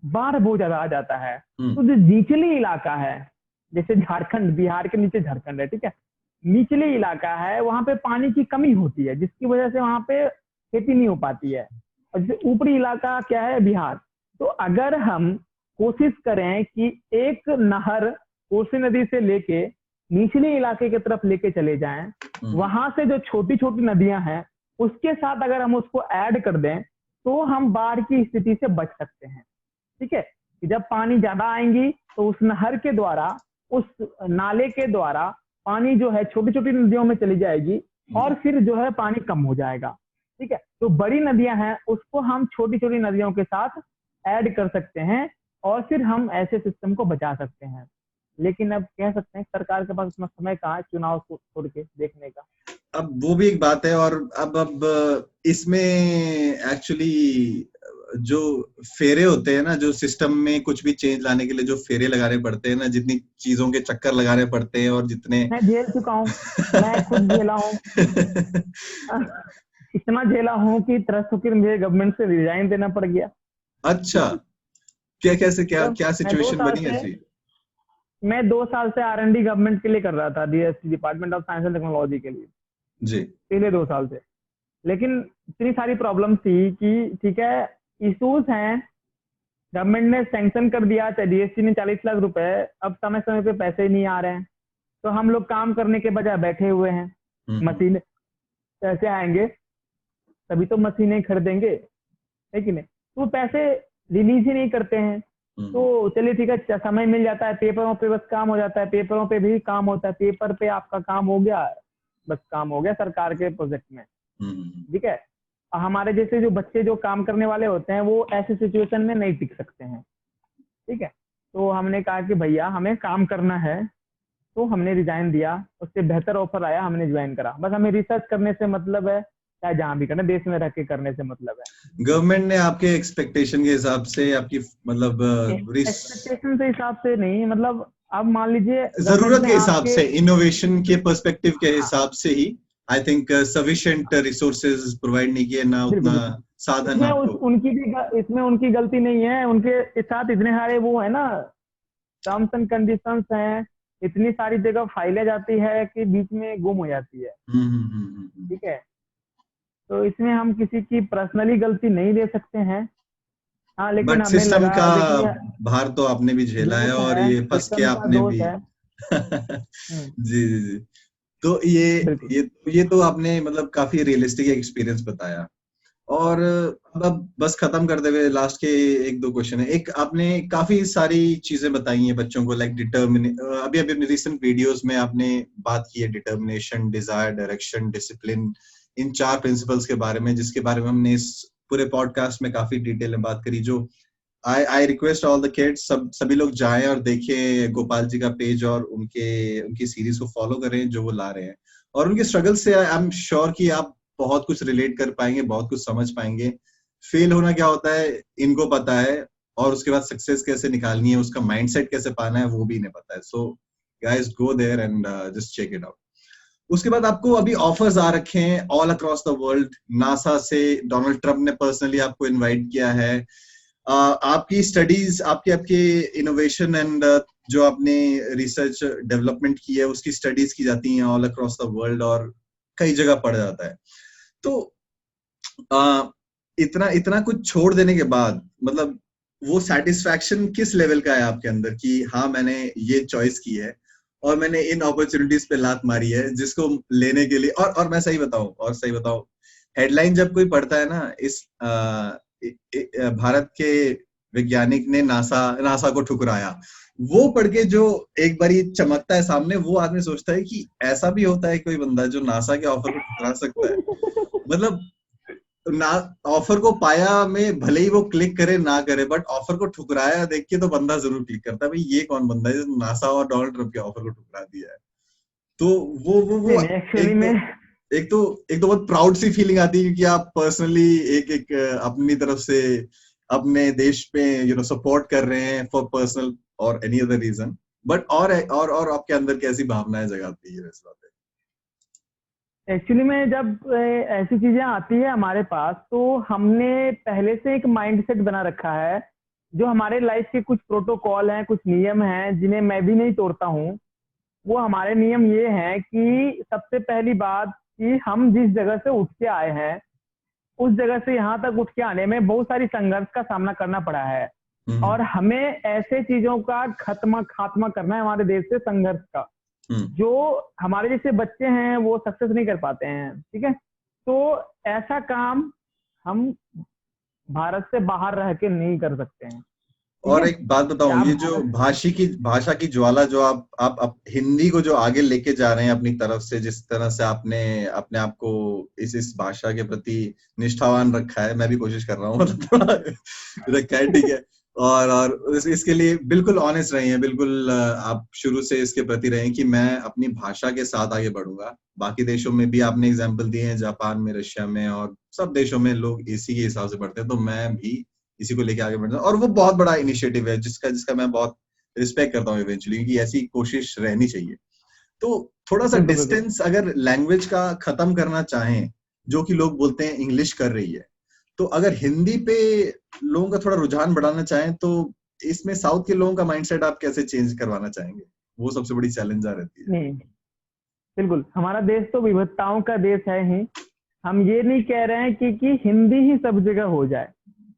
S3: बाढ़ बहुत ज्यादा आ जाता है। तो जो निचली इलाका है, जैसे झारखंड, बिहार के नीचे झारखंड है, ठीक है, निचले इलाका है, वहां पे पानी की कमी होती है जिसकी वजह से वहां पे खेती नहीं हो पाती है। और जैसे ऊपरी इलाका क्या है, बिहार, तो अगर हम कोशिश करें कि एक नहर कोसी नदी से लेके निचले इलाके की तरफ लेके चले जाएं, वहां से जो छोटी छोटी नदियां हैं उसके साथ अगर हम उसको ऐड कर दें तो हम बाढ़ की स्थिति से बच सकते हैं। ठीक है, कि जब पानी ज्यादा आएंगी तो उस नहर के द्वारा, उस नाले के द्वारा पानी जो है छोटी छोटी नदियों में चली जाएगी और फिर जो है पानी कम हो जाएगा। ठीक है, तो बड़ी नदियां हैं उसको हम छोटी छोटी नदियों के साथ ऐड कर सकते हैं और फिर हम ऐसे सिस्टम को बचा सकते हैं। लेकिन अब कह सकते हैं सरकार के पास उतना समय कहाँ है चुनाव को छोड़ के देखने का।
S2: अब वो भी एक बात है, और अब इसमें एक्चुअली जो फेरे होते हैं ना, जो सिस्टम में कुछ भी चेंज लाने के लिए जो फेरे लगाने पड़ते हैं ना, जितनी चीजों के चक्कर लगाने पड़ते हैं और जितने
S3: मैं झेल चुका हूँ, मैं खुद झेला हूँ इतना झेला हूँ कि तरस होकर मुझे गवर्नमेंट से रिजाइन देना पड़ गया।
S2: अच्छा, क्या
S3: तो
S2: क्या सिचुएशन बनी ऐसी?
S3: मैं 2 साल से R&D गवर्नमेंट के लिए कर रहा था, DSC, department of science and technology के लिए
S2: जी,
S3: पहले 2 साल से। लेकिन इतनी सारी प्रॉब्लम थी कि ठीक है, इश्यूज हैं, गवर्नमेंट ने सैंक्शन कर दिया, DSC ने 40 लाख रुपए, अब समय समय पे पैसे ही नहीं आ रहे हैं, तो हम लोग काम करने के बजाय बैठे हुए हैं। मशीन पैसे आएंगे तभी तो मशीनें खरीदेंगे, है कि नहीं, तो पैसे रिलीज ही नहीं करते हैं। तो चलिए ठीक है, समय मिल जाता है, पेपरों पे बस काम हो जाता है, पेपरों पे भी काम होता है, पेपर पे आपका काम हो गया, बस काम हो गया सरकार के प्रोजेक्ट में। ठीक है, हमारे जैसे जो बच्चे जो काम करने वाले होते हैं वो ऐसे सिचुएशन में नहीं टिक सकते हैं। ठीक है, तो हमने कहा कि भैया हमें काम करना है, तो हमने रिजाइन दिया, उससे बेहतर ऑफर आया, हमने ज्वाइन करा। बस हमें रिसर्च करने से मतलब है, चाहे जहां भी करना, देश में रह के करने से मतलब है।
S2: गवर्नमेंट ने आपके एक्सपेक्टेशन के हिसाब से, आपकी मतलब
S3: एक्सपेक्टेशन के हिसाब से नहीं, मतलब अब मान लीजिए
S2: जरूरत के हिसाब से, इनोवेशन के पर्सपेक्टिव के हिसाब से ही I think sufficient resources provide नहीं किए, ना उतना साधन
S3: इसमें
S2: आपको।
S3: इसमें उनकी गलती नहीं है, उनके साथ इतने सारे वो है ना टर्म्स एंड कंडीशंस हैं, इतनी सारी जगह फाइलें जाती है कि बीच में गुम हो जाती है। ठीक है, तो इसमें हम किसी की पर्सनली गलती नहीं दे सकते हैं। हाँ, लेकिन
S2: बट
S3: हमें
S2: सिस्टम
S3: लगा,
S2: का
S3: लेकिन ये
S2: भार तो आपने भी झेला है
S3: दोष
S2: और
S3: है,
S2: ये फंस के
S3: सिस्टम का
S2: आपने
S3: दोष
S2: भी
S3: है। हम्म,
S2: जी जी जी। तो ये
S3: बिल्कुल।
S2: ये तो आपने मतलब काफी रियलिस्टिक एक्सपीरियंस बताया। और अब बस खत्म करते हुए लास्ट के एक दो क्वेश्चन है। एक, आपने काफी सारी चीजें बताई हैं बच्चों को, लाइक अभी अभी रिसेंट वीडियोस में आपने बात की है डिटर्मिनेशन, डिजायर, डायरेक्शन, डिसिप्लिन, इन 4 प्रिंसिपल्स के बारे में, जिसके बारे में हमने इस पूरे पॉडकास्ट में काफी डिटेल में बात करी। जो I request all the kids, सभी लोग जाएं और देखें गोपाल जी का पेज और उनकी सीरीज को फॉलो करें जो वो ला रहे हैं। और उनके स्ट्रगल से आई एम श्योर कि आप बहुत कुछ रिलेट कर पाएंगे, बहुत कुछ समझ पाएंगे। फेल होना क्या होता है इनको पता है, और उसके बाद सक्सेस कैसे निकालनी है, उसका माइंडसेट कैसे पाना है, वो भी इन्हें पता है। So guys, go there and just check it out. उसके बाद आपको अभी ऑफर्स आ रखे हैं all across the world. NASA से डोनाल्ड ट्रम्प ने पर्सनली आपको इनवाइट किया है। आपकी स्टडीज, आपके आपके इनोवेशन एंड जो आपने रिसर्च डेवलपमेंट की है उसकी स्टडीज की जाती हैं ऑल अक्रॉस द वर्ल्ड, और कई जगह पढ़ जाता है। तो इतना इतना कुछ छोड़ देने के बाद मतलब वो सेटिस्फैक्शन किस लेवल का है आपके अंदर कि हाँ मैंने ये चॉइस की है और मैंने इन अपॉर्चुनिटीज पे लात मारी है जिसको लेने के लिए। और मैं सही बताऊं, हेडलाइन जब कोई पढ़ता है ना, इस भारत के वैज्ञानिक ने नासा को ठुकराया, वो पढ़ के जो एक बारी चमकता है सामने, वो आदमी सोचता है कि ऐसा भी होता है कोई बंदा जो नासा के ऑफर को ठुकरा सकता है। मतलब ना, ऑफर को पाया में भले ही वो क्लिक करे ना करे, बट ऑफर को ठुकराया देख के तो बंदा जरूर क्लिक करता है, भाई ये कौन बंदा है जिसने नासा और डोनाल्ड ट्रम्प के ऑफर को ठुकरा दिया है। तो वो
S3: नहीं, एक्चुअली
S2: एक तो
S3: में
S2: एक तो एक तो बहुत प्राउड सी फीलिंग आती है कि आप पर्सनली एक एक अपनी तरफ से अपने देश पे सपोर्ट कर रहे हैं फॉर पर्सनल और एनी अदर रीजन। बट और आपके अंदर कैसी भावनाएं जगाती है इस बात पे?
S3: एक्चुअली में जब ऐसी चीजें आती है हमारे पास, तो हमने पहले से एक माइंडसेट बना रखा है। जो हमारे लाइफ के कुछ प्रोटोकॉल हैं, कुछ नियम हैं जिन्हें मैं भी नहीं तोड़ता हूँ। वो हमारे नियम ये हैं कि सबसे पहली बात कि हम जिस जगह से उठ के आए हैं, उस जगह से यहाँ तक उठ के आने में बहुत सारी संघर्ष का सामना करना पड़ा है। और हमें ऐसे चीजों का खात्मा करना है हमारे देश से, संघर्ष का। जो हमारे जैसे बच्चे हैं वो सक्सेस नहीं कर पाते हैं, ठीक है। तो ऐसा काम हम भारत से बाहर रह के नहीं कर सकते हैं।
S2: और एक बात बताऊं, ये जो भाषा की ज्वाला जो आप हिंदी को जो आगे लेके जा रहे हैं अपनी तरफ से, जिस तरह से आपने अपने आप को इस भाषा के प्रति निष्ठावान रखा है, मैं भी कोशिश कर रहा हूँ रखा है, ठीक है। और इसके लिए बिल्कुल ऑनेस्ट रही हैं, बिल्कुल आप शुरू से इसके प्रति रहे कि मैं अपनी भाषा के साथ आगे बढ़ूंगा। बाकी देशों में भी आपने एग्जाम्पल दिए हैं, जापान में, रशिया में और सब देशों में लोग इसी के हिसाब से बढ़ते हैं, तो मैं भी इसी को लेके आगे बढ़ना। और वो बहुत बड़ा इनिशिएटिव है जिसका मैं बहुत रिस्पेक्ट करता हूँ इवेंचुअली, क्योंकि ऐसी कोशिश रहनी चाहिए। तो थोड़ा सा डिस्टेंस अगर लैंग्वेज का खत्म करना चाहें, जो कि लोग बोलते हैं इंग्लिश कर रही है, तो अगर हिंदी पे लोगों का थोड़ा रुझान बढ़ाना चाहें, तो इसमें साउथ के लोगों का माइंडसेट आप कैसे चेंज करवाना चाहेंगे? वो सबसे बड़ी चैलेंज आ रहती है।
S3: नहीं, बिल्कुल, हमारा देश तो विविधताओं का देश है ही। हम ये नहीं कह रहे हैं कि हिंदी ही सब जगह हो जाए।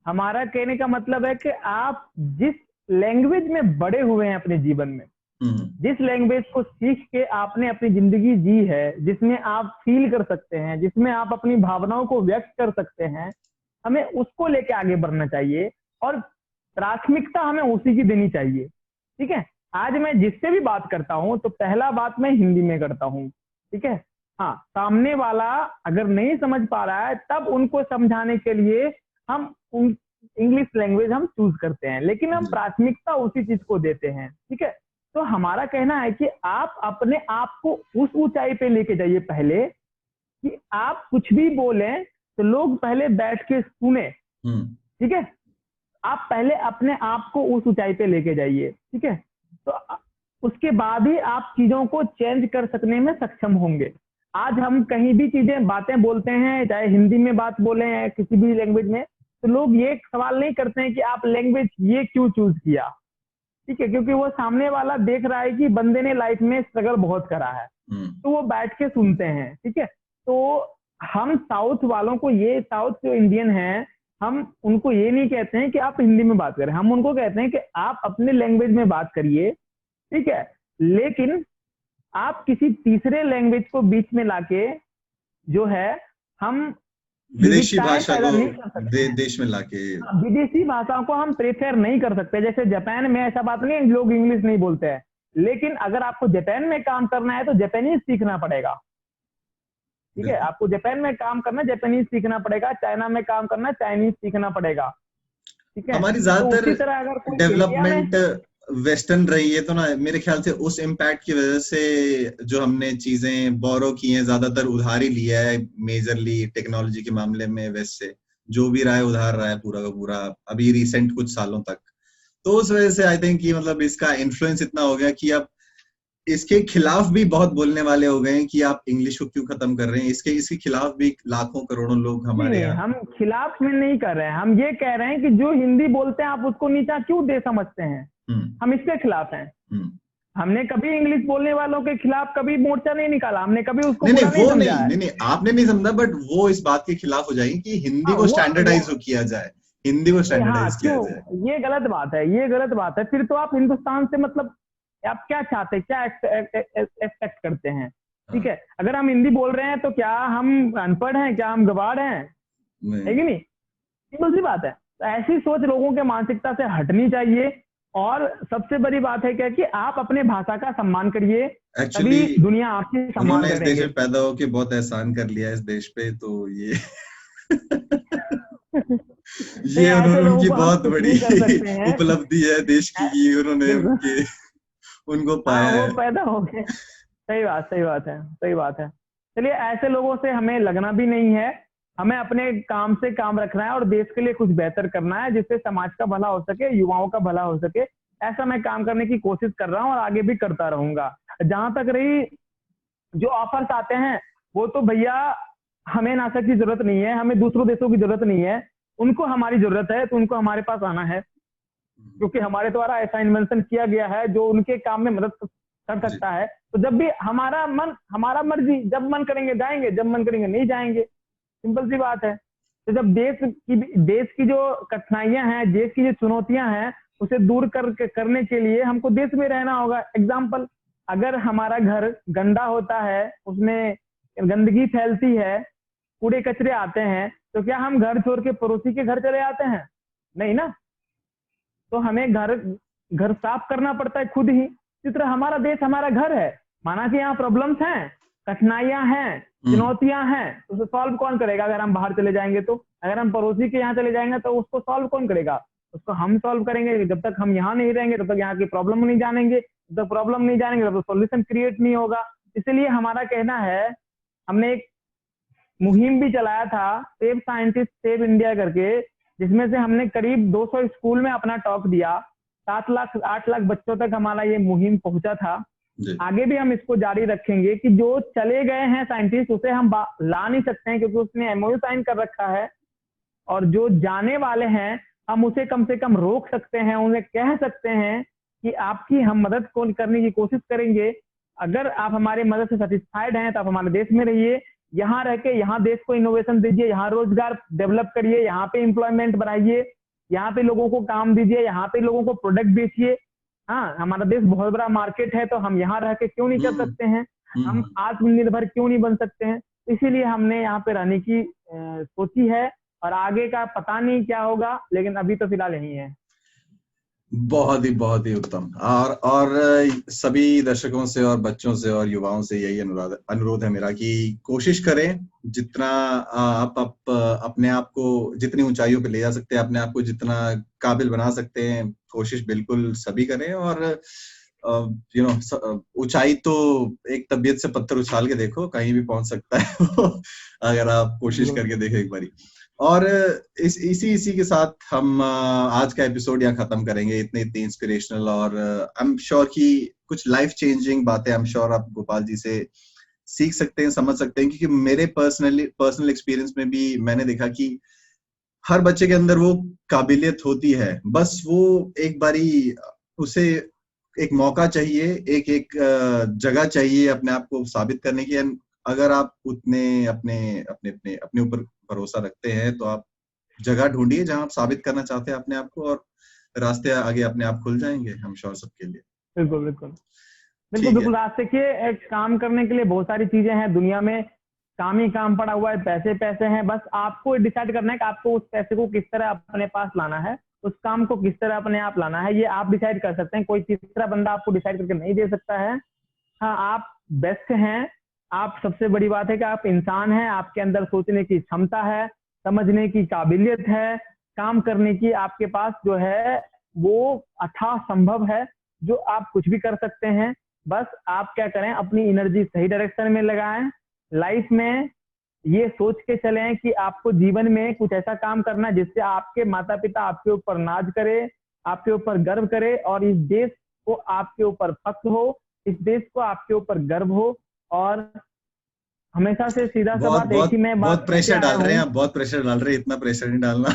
S3: हमारा कहने का मतलब है कि आप जिस लैंग्वेज में बड़े हुए हैं अपने जीवन में, जिस लैंग्वेज को सीख के आपने अपनी जिंदगी जी है, जिसमें आप फील कर सकते हैं, जिसमें आप अपनी भावनाओं को व्यक्त कर सकते हैं, हमें उसको लेके आगे बढ़ना चाहिए और प्राथमिकता हमें उसी की देनी चाहिए, ठीक है। आज मैं जिससे भी बात करता हूं तो पहला बात मैं हिंदी में करता हूं, ठीक है। हाँ, सामने वाला अगर नहीं समझ पा रहा है तब उनको समझाने के लिए हम इंग्लिश लैंग्वेज हम चूज करते हैं, लेकिन हम प्राथमिकता उसी चीज को देते हैं, ठीक है। तो हमारा कहना है कि आप अपने आप को उस ऊंचाई पे लेके जाइए पहले, कि आप कुछ भी बोलें तो लोग पहले बैठ के सुने, ठीक है। आप पहले अपने आप को उस ऊंचाई पे लेके जाइए, ठीक है। तो उसके बाद ही आप चीजों को चेंज कर सकने में सक्षम होंगे। आज हम कहीं भी बातें बोलते हैं, चाहे हिंदी में बात बोले हैं किसी भी लैंग्वेज में, तो लोग ये सवाल नहीं करते हैं कि आप लैंग्वेज ये क्यों चूज किया, ठीक है, क्योंकि वो सामने वाला देख रहा है कि बंदे ने लाइफ में स्ट्रगल बहुत करा है, तो वो बैठ के सुनते हैं, ठीक है। तो हम साउथ वालों को, ये साउथ जो इंडियन हैं, हम उनको ये नहीं कहते हैं कि आप हिंदी में बात करें, हम उनको कहते हैं कि आप अपने लैंग्वेज में बात करिए, ठीक है, लेकिन आप किसी तीसरे लैंग्वेज को बीच में लाके जो है हम
S2: विदेशी
S3: विविधताएं
S2: भाषा
S3: पैदा
S2: को
S3: नहीं कर सकते हैं।
S2: देश में लाके।
S3: विदेशी भाषाओं को हम प्रेफर नहीं कर सकते। जैसे जापान में ऐसा बात नहीं है लोग इंग्लिश नहीं बोलते हैं, लेकिन अगर आपको जापान में काम करना है तो जापानीज सीखना पड़ेगा, ठीक है, आपको जापान में काम करना जापानीज सीखना पड़ेगा, चाइना में काम करना चाइनीज सीखना पड़ेगा, ठीक है।
S2: हमारी
S3: तो
S2: ज्यादातर
S3: उसी तरह अगर कोई इंडिया में,
S2: डेवलपमेंट वेस्टर्न रही है, तो ना मेरे ख्याल से उस इम्पैक्ट की वजह से जो हमने चीजें बोरो की हैं, ज्यादातर उधार ही लिया है, मेजरली टेक्नोलॉजी के मामले में वेस्ट से जो भी रहा है उधार रहा है पूरा का पूरा, अभी रिसेंट कुछ सालों तक। तो उस वजह से आई थिंक कि मतलब इसका इन्फ्लुएंस इतना हो गया कि अब इसके खिलाफ भी बहुत बोलने वाले हो गए हैं कि आप इंग्लिश को क्यों खत्म कर रहे हैं। इसके खिलाफ भी लाखों करोड़ों लोग हमारे
S3: नहीं,
S2: यहाँ।
S3: हम खिलाफ में नहीं कर रहे हैं, हम ये कह रहे हैं कि जो हिंदी बोलते हैं आप उसको नीचा क्यों दे समझते हैं, हम इसके खिलाफ हैं। हमने कभी इंग्लिश बोलने वालों के खिलाफ कभी मोर्चा नहीं निकाला, हमने कभी उसको
S2: नहीं,
S3: बुरा
S2: नहीं, वो
S3: समझा है।
S2: नहीं, आपने नहीं समझा, बट वो इस बात के खिलाफ हो जाएंगे कि हिंदी को स्टैंडर्डाइज किया जाए, हिंदी को स्टैंडर्डाइज किया जाए।
S3: ये गलत बात है, ये गलत बात है। फिर तो आप हिंदुस्तान से मतलब आप क्या चाहते हैं, क्या एक्सपेक्ट करते हैं, ठीक है। अगर हम हिंदी बोल रहे हैं तो क्या हम अनपढ़ हैं, क्या हम गवार हैं, है कि नहीं, सिंपल सी बात है। तो ऐसी सोच लोगों के मानसिकता से हटनी चाहिए। और सबसे बड़ी बात है क्या कि आप अपने भाषा का सम्मान करिए, तभी दुनिया आपकी सम्मान करेगी।
S2: इस देश में पैदा होके बहुत एहसान कर लिया इस देश पे, तो ये ये उनकी बहुत बड़ी उपलब्धि है देश की, उन्होंने उनको पाया है।
S3: वो पैदा हो गए। सही बात है। चलिए, ऐसे लोगों से हमें लगना भी नहीं है, हमें अपने काम से काम रखना है और देश के लिए कुछ बेहतर करना है, जिससे समाज का भला हो सके, युवाओं का भला हो सके। ऐसा मैं काम करने की कोशिश कर रहा हूँ और आगे भी करता रहूंगा। जहां तक रही जो ऑफर्स आते हैं, वो तो भैया हमें नासा की जरूरत नहीं है, हमें दूसरों देशों की जरूरत नहीं है, उनको हमारी जरूरत है, तो उनको हमारे पास आना है, क्योंकि हमारे द्वारा ऐसा इन्वेंशन किया गया है जो उनके काम में मदद कर सकता है। तो जब भी हमारा मन, हमारा मर्जी, जब मन करेंगे जाएंगे, जब मन करेंगे नहीं जाएंगे, सिंपल सी बात है। तो जब देश की जो कठिनाइयां हैं, देश की जो चुनौतियां हैं, उसे दूर करने के लिए हमको देश में रहना होगा। एग्जाम्पल, अगर हमारा घर गंदा होता है, उसमें गंदगी फैलती है, कूड़े कचरे आते हैं, तो क्या हम घर छोड़ के पड़ोसी के घर चले आते हैं? नहीं ना। तो हमें घर साफ करना पड़ता है खुद ही। इसी तरह हमारा देश हमारा घर है, माना कि यहाँ प्रॉब्लम्स हैं, कठिनाइयां हैं, चुनौतियां हैं, तो उसे सॉल्व कौन करेगा? अगर हम बाहर चले जाएंगे तो, अगर हम पड़ोसी के यहाँ चले जाएंगे तो उसको सॉल्व कौन करेगा? उसको हम सॉल्व करेंगे। जब तक हम यहाँ नहीं रहेंगे तब तक यहाँ की प्रॉब्लम नहीं जानेंगे, जब तक प्रॉब्लम नहीं जानेंगे तब तक सॉल्यूशन क्रिएट नहीं होगा। इसलिए हमारा कहना है, हमने एक मुहिम भी चलाया था, सेव साइंटिस्ट सेव इंडिया करके, जिसमें से हमने करीब 200 स्कूल में अपना टॉक दिया। 7 लाख 8 लाख बच्चों तक हमारा ये मुहिम पहुंचा था। आगे भी हम इसको जारी रखेंगे कि जो चले गए हैं साइंटिस्ट, उसे हम ला नहीं सकते हैं क्योंकि उसने एमओयू साइन कर रखा है, और जो जाने वाले हैं हम उसे कम से कम रोक सकते हैं, उन्हें कह सकते हैं कि आपकी हम मदद करने की कोशिश करेंगे। अगर आप हमारी मदद से सेटिस्फाइड हैं तो आप हमारे देश में रहिए, यहाँ रह के यहाँ देश को इनोवेशन दीजिए, यहाँ रोजगार डेवलप करिए, यहाँ पे एम्प्लॉयमेंट बढ़ाइए, यहाँ पे लोगों को काम दीजिए, यहाँ पे लोगों को प्रोडक्ट बेचिए। हाँ, हमारा देश बहुत बड़ा मार्केट है, तो हम यहाँ रह के क्यों नहीं कर सकते हैं? हम आत्मनिर्भर क्यों नहीं बन सकते हैं? इसीलिए हमने यहाँ पे रहने की सोची है, और आगे का पता नहीं क्या होगा, लेकिन अभी तो फिलहाल यही है।
S2: बहुत ही उत्तम। और सभी दर्शकों से और बच्चों से और युवाओं से यही अनुरोध है मेरा कि कोशिश करें, जितना आप अपने आप को जितनी ऊंचाइयों पे ले जा सकते हैं, अपने आप को जितना काबिल बना सकते हैं, कोशिश बिल्कुल सभी करें। और ऊंचाई तो एक तबीयत से पत्थर उछाल के देखो, कहीं भी पहुंच सकता है अगर आप कोशिश करके देखें एक बारी। और इसी के साथ हम आज का एपिसोड यहाँ खत्म करेंगे। इतने इंस्पिरेशनल और आई एम श्योर कि कुछ लाइफ चेंजिंग बातें आई एम श्योर आप गोपाल जी से सीख सकते हैं, समझ सकते हैं, क्योंकि मेरे पर्सनल एक्सपीरियंस में भी मैंने देखा कि हर बच्चे के अंदर वो काबिलियत होती है, बस वो एक बारी उसे एक मौका चाहिए, एक जगह चाहिए अपने आप को साबित करने की। अगर आप उतने अपने अपने अपने अपने ऊपर भरोसा रखते हैं तो आप जगह ढूंढिए जहां आप साबित करना चाहते हैं अपने आप को, और रास्ते आगे अपने आप खुल जाएंगे, हम श्योर सबके लिए।
S3: बिल्कुल बिल्कुल बिल्कुल
S2: ठीक है।
S3: बिल्कुल। आज देखिए, एक काम करने के लिए बहुत सारी चीजें हैं दुनिया में, काम ही काम पड़ा हुआ है, पैसे पैसे हैं, बस आपको डिसाइड करना है कि आपको उस पैसे को किस तरह अपने पास लाना है, उस काम को किस तरह अपने आप लाना है, ये आप डिसाइड कर सकते हैं। कोई तीसरा बंदा आपको डिसाइड करके नहीं दे सकता है। हाँ, आप बेस्ट हैं। आप, सबसे बड़ी बात है कि आप इंसान हैं, आपके अंदर सोचने की क्षमता है, समझने की काबिलियत है, काम करने की आपके पास जो है वो अथाह संभव है, जो आप कुछ भी कर सकते हैं। बस आप क्या करें, अपनी एनर्जी सही डायरेक्शन में लगाएं। लाइफ में ये सोच के चलें कि आपको जीवन में कुछ ऐसा काम करना है जिससे आपके माता पिता आपके ऊपर नाज करे, आपके ऊपर गर्व करे, और इस देश को आपके ऊपर फख्र हो, इस देश को आपके ऊपर गर्व हो। और हमेशा से सीधा सा
S2: बहुत
S3: बात, एक
S2: बहुत
S3: ही मैं
S2: बहुत
S3: बात
S2: प्रेशर
S3: कहते आया
S2: डाल रहे हैं
S3: हूँ।
S2: आप, बहुत प्रेशर डाल रहे हैं, इतना प्रेशर नहीं डालना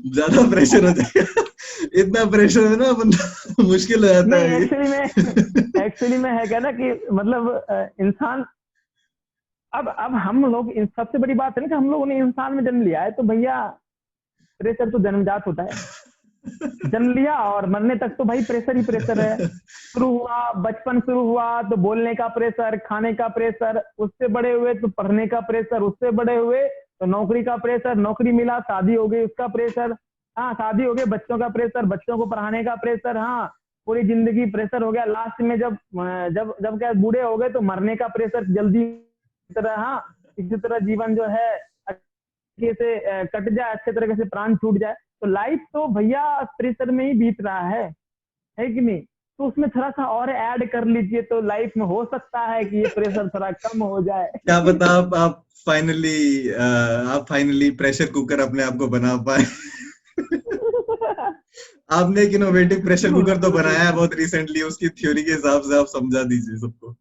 S2: ज्यादा प्रेशर हो जाएगा। इतना प्रेशर है ना बंदा मुश्किल हो जाता
S3: नहीं,
S2: है ये।
S3: एक्चुअली में है क्या ना कि मतलब इंसान, अब हम लोग, सबसे बड़ी बात है ना कि हम लोगों ने इंसान में जन्म लिया है, तो भैया प्रेशर तो जन्मजात होता है। जन्म लिया और मरने तक तो भाई प्रेशर ही प्रेशर है। शुरू हुआ, बचपन शुरू हुआ तो बोलने का प्रेशर, खाने का प्रेशर, उससे बड़े हुए तो पढ़ने का प्रेशर, उससे बड़े हुए तो नौकरी का प्रेशर, नौकरी मिला, शादी हो गई, उसका प्रेशर, हाँ शादी हो गई, बच्चों का प्रेशर, बच्चों को पढ़ाने का प्रेशर, हाँ पूरी जिंदगी प्रेशर हो गया। लास्ट में जब जब जब क्या बूढ़े हो गए तो मरने का प्रेशर जल्दी तरह, हाँ इसी तरह जीवन जो है अच्छे से कट जाए, अच्छे तरीके से प्राण छूट जाए। तो लाइफ तो भैया प्रेशर में ही बीत रहा है कि नहीं? तो उसमें थोड़ा सा और ऐड कर लीजिए तो लाइफ में हो सकता है कि ये प्रेशर थोड़ा कम हो जाए।
S2: क्या पता आप फाइनली प्रेशर कुकर अपने आप को बना पाए। आपने एक इनोवेटिव प्रेशर कुकर तो बनाया है बहुत रिसेंटली, उसकी थ्योरी के हिसाब से आप समझा दीजिए सबको।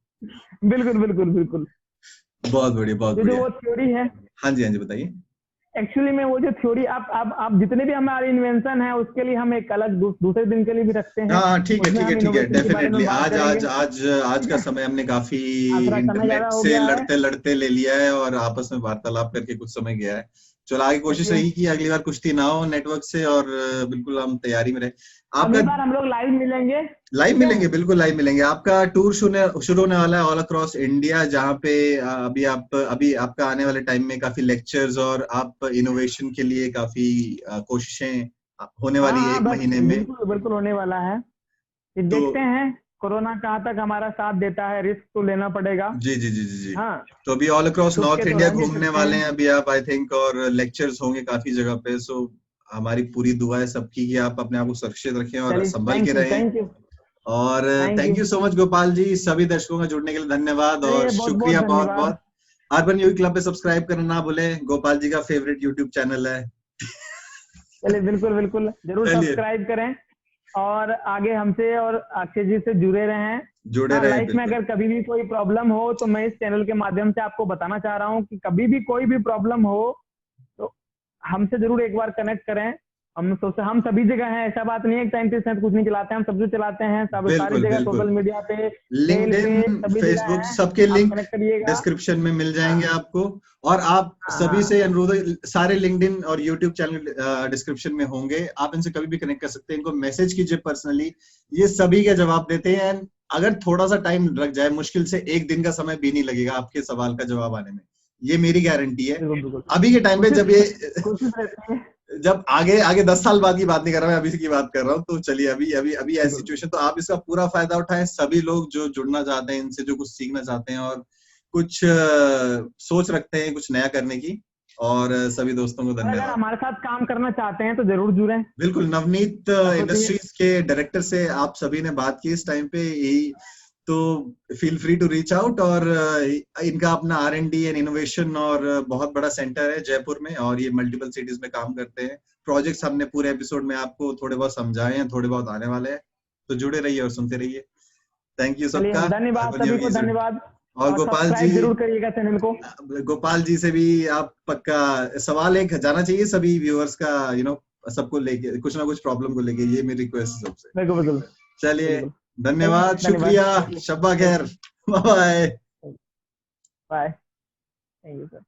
S3: बिल्कुल बिल्कुल बिल्कुल।
S2: बहुत बढ़िया, बहुत
S3: जो
S2: बढ़िया।
S3: वो थ्योरी है,
S2: हाँ जी, हाँ जी, बताइए।
S3: एक्चुअली में वो जो थ्योरी, आप जितने भी हमारे इन्वेंशन है उसके लिए हम एक अलग दूसरे दिन के लिए भी रखते हैं।
S2: हाँ, ठीक है,
S3: उसमें
S2: ठीक है,
S3: हम
S2: ठीक है,
S3: इनोवेशन के बारे
S2: डेफिनेटली।
S3: में बात
S2: आज
S3: करेंगे।
S2: आज आज आज का समय हमने काफी
S3: हाँ, थोड़ा समय
S2: इंटरनेट
S3: ज्यादा हो
S2: से
S3: गया है।
S2: लड़ते लड़ते ले लिया है और आपस में वार्तालाप करके कुछ समय गया है। चलो, आगे कोशिश
S3: चलिए,
S2: रही कि अगली बार कुश्ती ना हो नेटवर्क से, और बिल्कुल हम तैयारी में रहे।
S3: अगली
S2: आपका
S3: बार हम लोग लाइव मिलेंगे।
S2: लाइव
S3: ठीक है,
S2: मिलेंगे, बिल्कुल लाइव मिलेंगे। आपका टूर शुरू होने वाला है ऑल अक्रॉस इंडिया, जहाँ पे अभी आपका आने वाले टाइम में काफी लेक्चर्स और आप इनोवेशन के लिए काफी कोशिशें होने
S3: हाँ
S2: वाली है
S3: हाँ,
S2: एक
S3: बस
S2: महीने में।
S3: बिल्कुल बिल्कुल होने वाला है। फिर
S2: तो
S3: देखते हैं कोरोना कहाँ तक हमारा साथ देता है, रिस्क तो लेना पड़ेगा।
S2: जी जी जी जी जी।
S3: हाँ,
S2: तो अभी ऑल अक्रॉस
S3: छुप के
S2: नॉर्थ
S3: तो
S2: इंडिया
S3: रह नहीं
S2: घूमने
S3: सकते
S2: वाले
S3: हैं।
S2: हैं अभी आप, आई थिंक, और लेक्चर्स होंगे काफी जगह पे। सो हमारी पूरी दुआ है सबकी कि आप अपने आप को सुरक्षित रखें और
S3: चलिए,
S2: संभल के
S3: थैंक यू
S2: रहें।
S3: थैंक यू
S2: और
S3: thank
S2: thank
S3: you.
S2: You so much Gopal ji, सभी दर्शकों का जुड़ने के लिए धन्यवाद और
S3: चलिए, बहुत बहुत
S2: शुक्रिया बहुत
S3: धन्यवाद।
S2: बहुत। अर्बन योगी क्लब पे सब्सक्राइब करना ना भूलें, गोपाल जी का फेवरेट यूट्यूब चैनल है।
S3: चलिए, बिल्कुल बिल्कुल जरूर
S2: चलिए,
S3: सब्सक्राइब करें, और आगे हमसे और अक्षय जी से जुड़े रहें।
S2: जुड़े
S3: हाँ,
S2: रहें
S3: लाइफ में
S2: बिल्कुल।
S3: अगर कभी भी कोई प्रॉब्लम हो तो मैं इस चैनल के माध्यम से आपको बताना चाह रहा हूँ कि कभी भी कोई भी प्रॉब्लम हो तो हमसे जरूर एक बार कनेक्ट करें। हम सभी जगह हैं, ऐसा बात नहीं है कि टाइम पे कुछ नहीं चलाते हैं, हम सब जो चलाते हैं, सब सारी
S2: बिल्कुल
S3: जगह
S2: बिल्कुल।
S3: सोशल मीडिया पे, मेल पे,
S2: लिंक्डइन,
S3: सभी जगह
S2: फेसबुक,
S3: हैं।
S2: सबके
S3: आप
S2: लिंक
S3: कनेक्ट करिएगा।
S2: डिस्क्रिप्शन में मिल
S3: हाँ
S2: जाएंगे आपको। और आप
S3: हाँ
S2: सभी
S3: हाँ,
S2: से अनुरोध है, सारे लिंक्डइन और यूट्यूब चैनल डिस्क्रिप्शन में होंगे, आप इनसे कभी भी कनेक्ट कर सकते हैं, इनको मैसेज कीजिए पर्सनली, ये सभी का जवाब देते हैं। अगर थोड़ा सा टाइम लग जाए, मुश्किल से एक दिन का समय भी नहीं लगेगा आपके सवाल का जवाब आने में, ये मेरी गारंटी है।
S3: बिल्कुल बिल्कुल।
S2: अभी के टाइम पे
S3: कोशिश रहती है।
S2: जब आगे आगे 10 साल बाद की बात नहीं कर रहा, मैं अभी की बात कर रहा हूँ। तो चलिए, अभी अभी अभी ऐसी
S3: बिल्कुल
S2: सिचुएशन, तो आप इसका पूरा फायदा उठाएं, सभी लोग जो जुड़ना चाहते हैं इनसे, जो कुछ सीखना चाहते हैं और कुछ सोच रखते हैं कुछ नया करने की, और सभी दोस्तों को
S3: और अगर
S2: धन्यवाद।
S3: हमारे साथ काम करना चाहते हैं तो जरूर जुड़ें।
S2: बिल्कुल, नवनीत
S3: सोचिए,
S2: इंडस्ट्रीज के डायरेक्टर से आप सभी ने बात की इस टाइम पे यही, तो feel free to reach out. और इनका अपना R&D एंड इनोवेशन और बहुत बड़ा सेंटर है जयपुर में, और ये मल्टीपल सिटीज में काम करते हैं। प्रोजेक्ट्स हमने पूरे एपिसोड में आपको थोड़े बहुत समझाए हैं, थोड़े बहुत आने वाले हैं, तो जुड़े रहिए और सुनते रहिए। थैंक यू
S3: चलिए,
S2: सबका।
S3: धन्यवाद सभी को, धन्यवाद।
S2: और
S3: और
S2: गोपाल जी,
S3: सब्सक्राइब जरूर करिएगा चैनल को।
S2: गोपाल जी से भी आप पक्का सवाल एक जाना चाहिए सभी व्यूअर्स का, सबको लेके कुछ ना कुछ प्रॉब्लम को लेके, ये मेरी रिक्वेस्ट है सबसे।
S3: बिल्कुल बिल्कुल
S2: चलिए,
S3: बिल्कुल।
S2: धन्यवाद,
S3: धन्यवाद।
S2: शुक्रिया, शब्बा खैर, bye bye.
S3: Bye, thank you sir.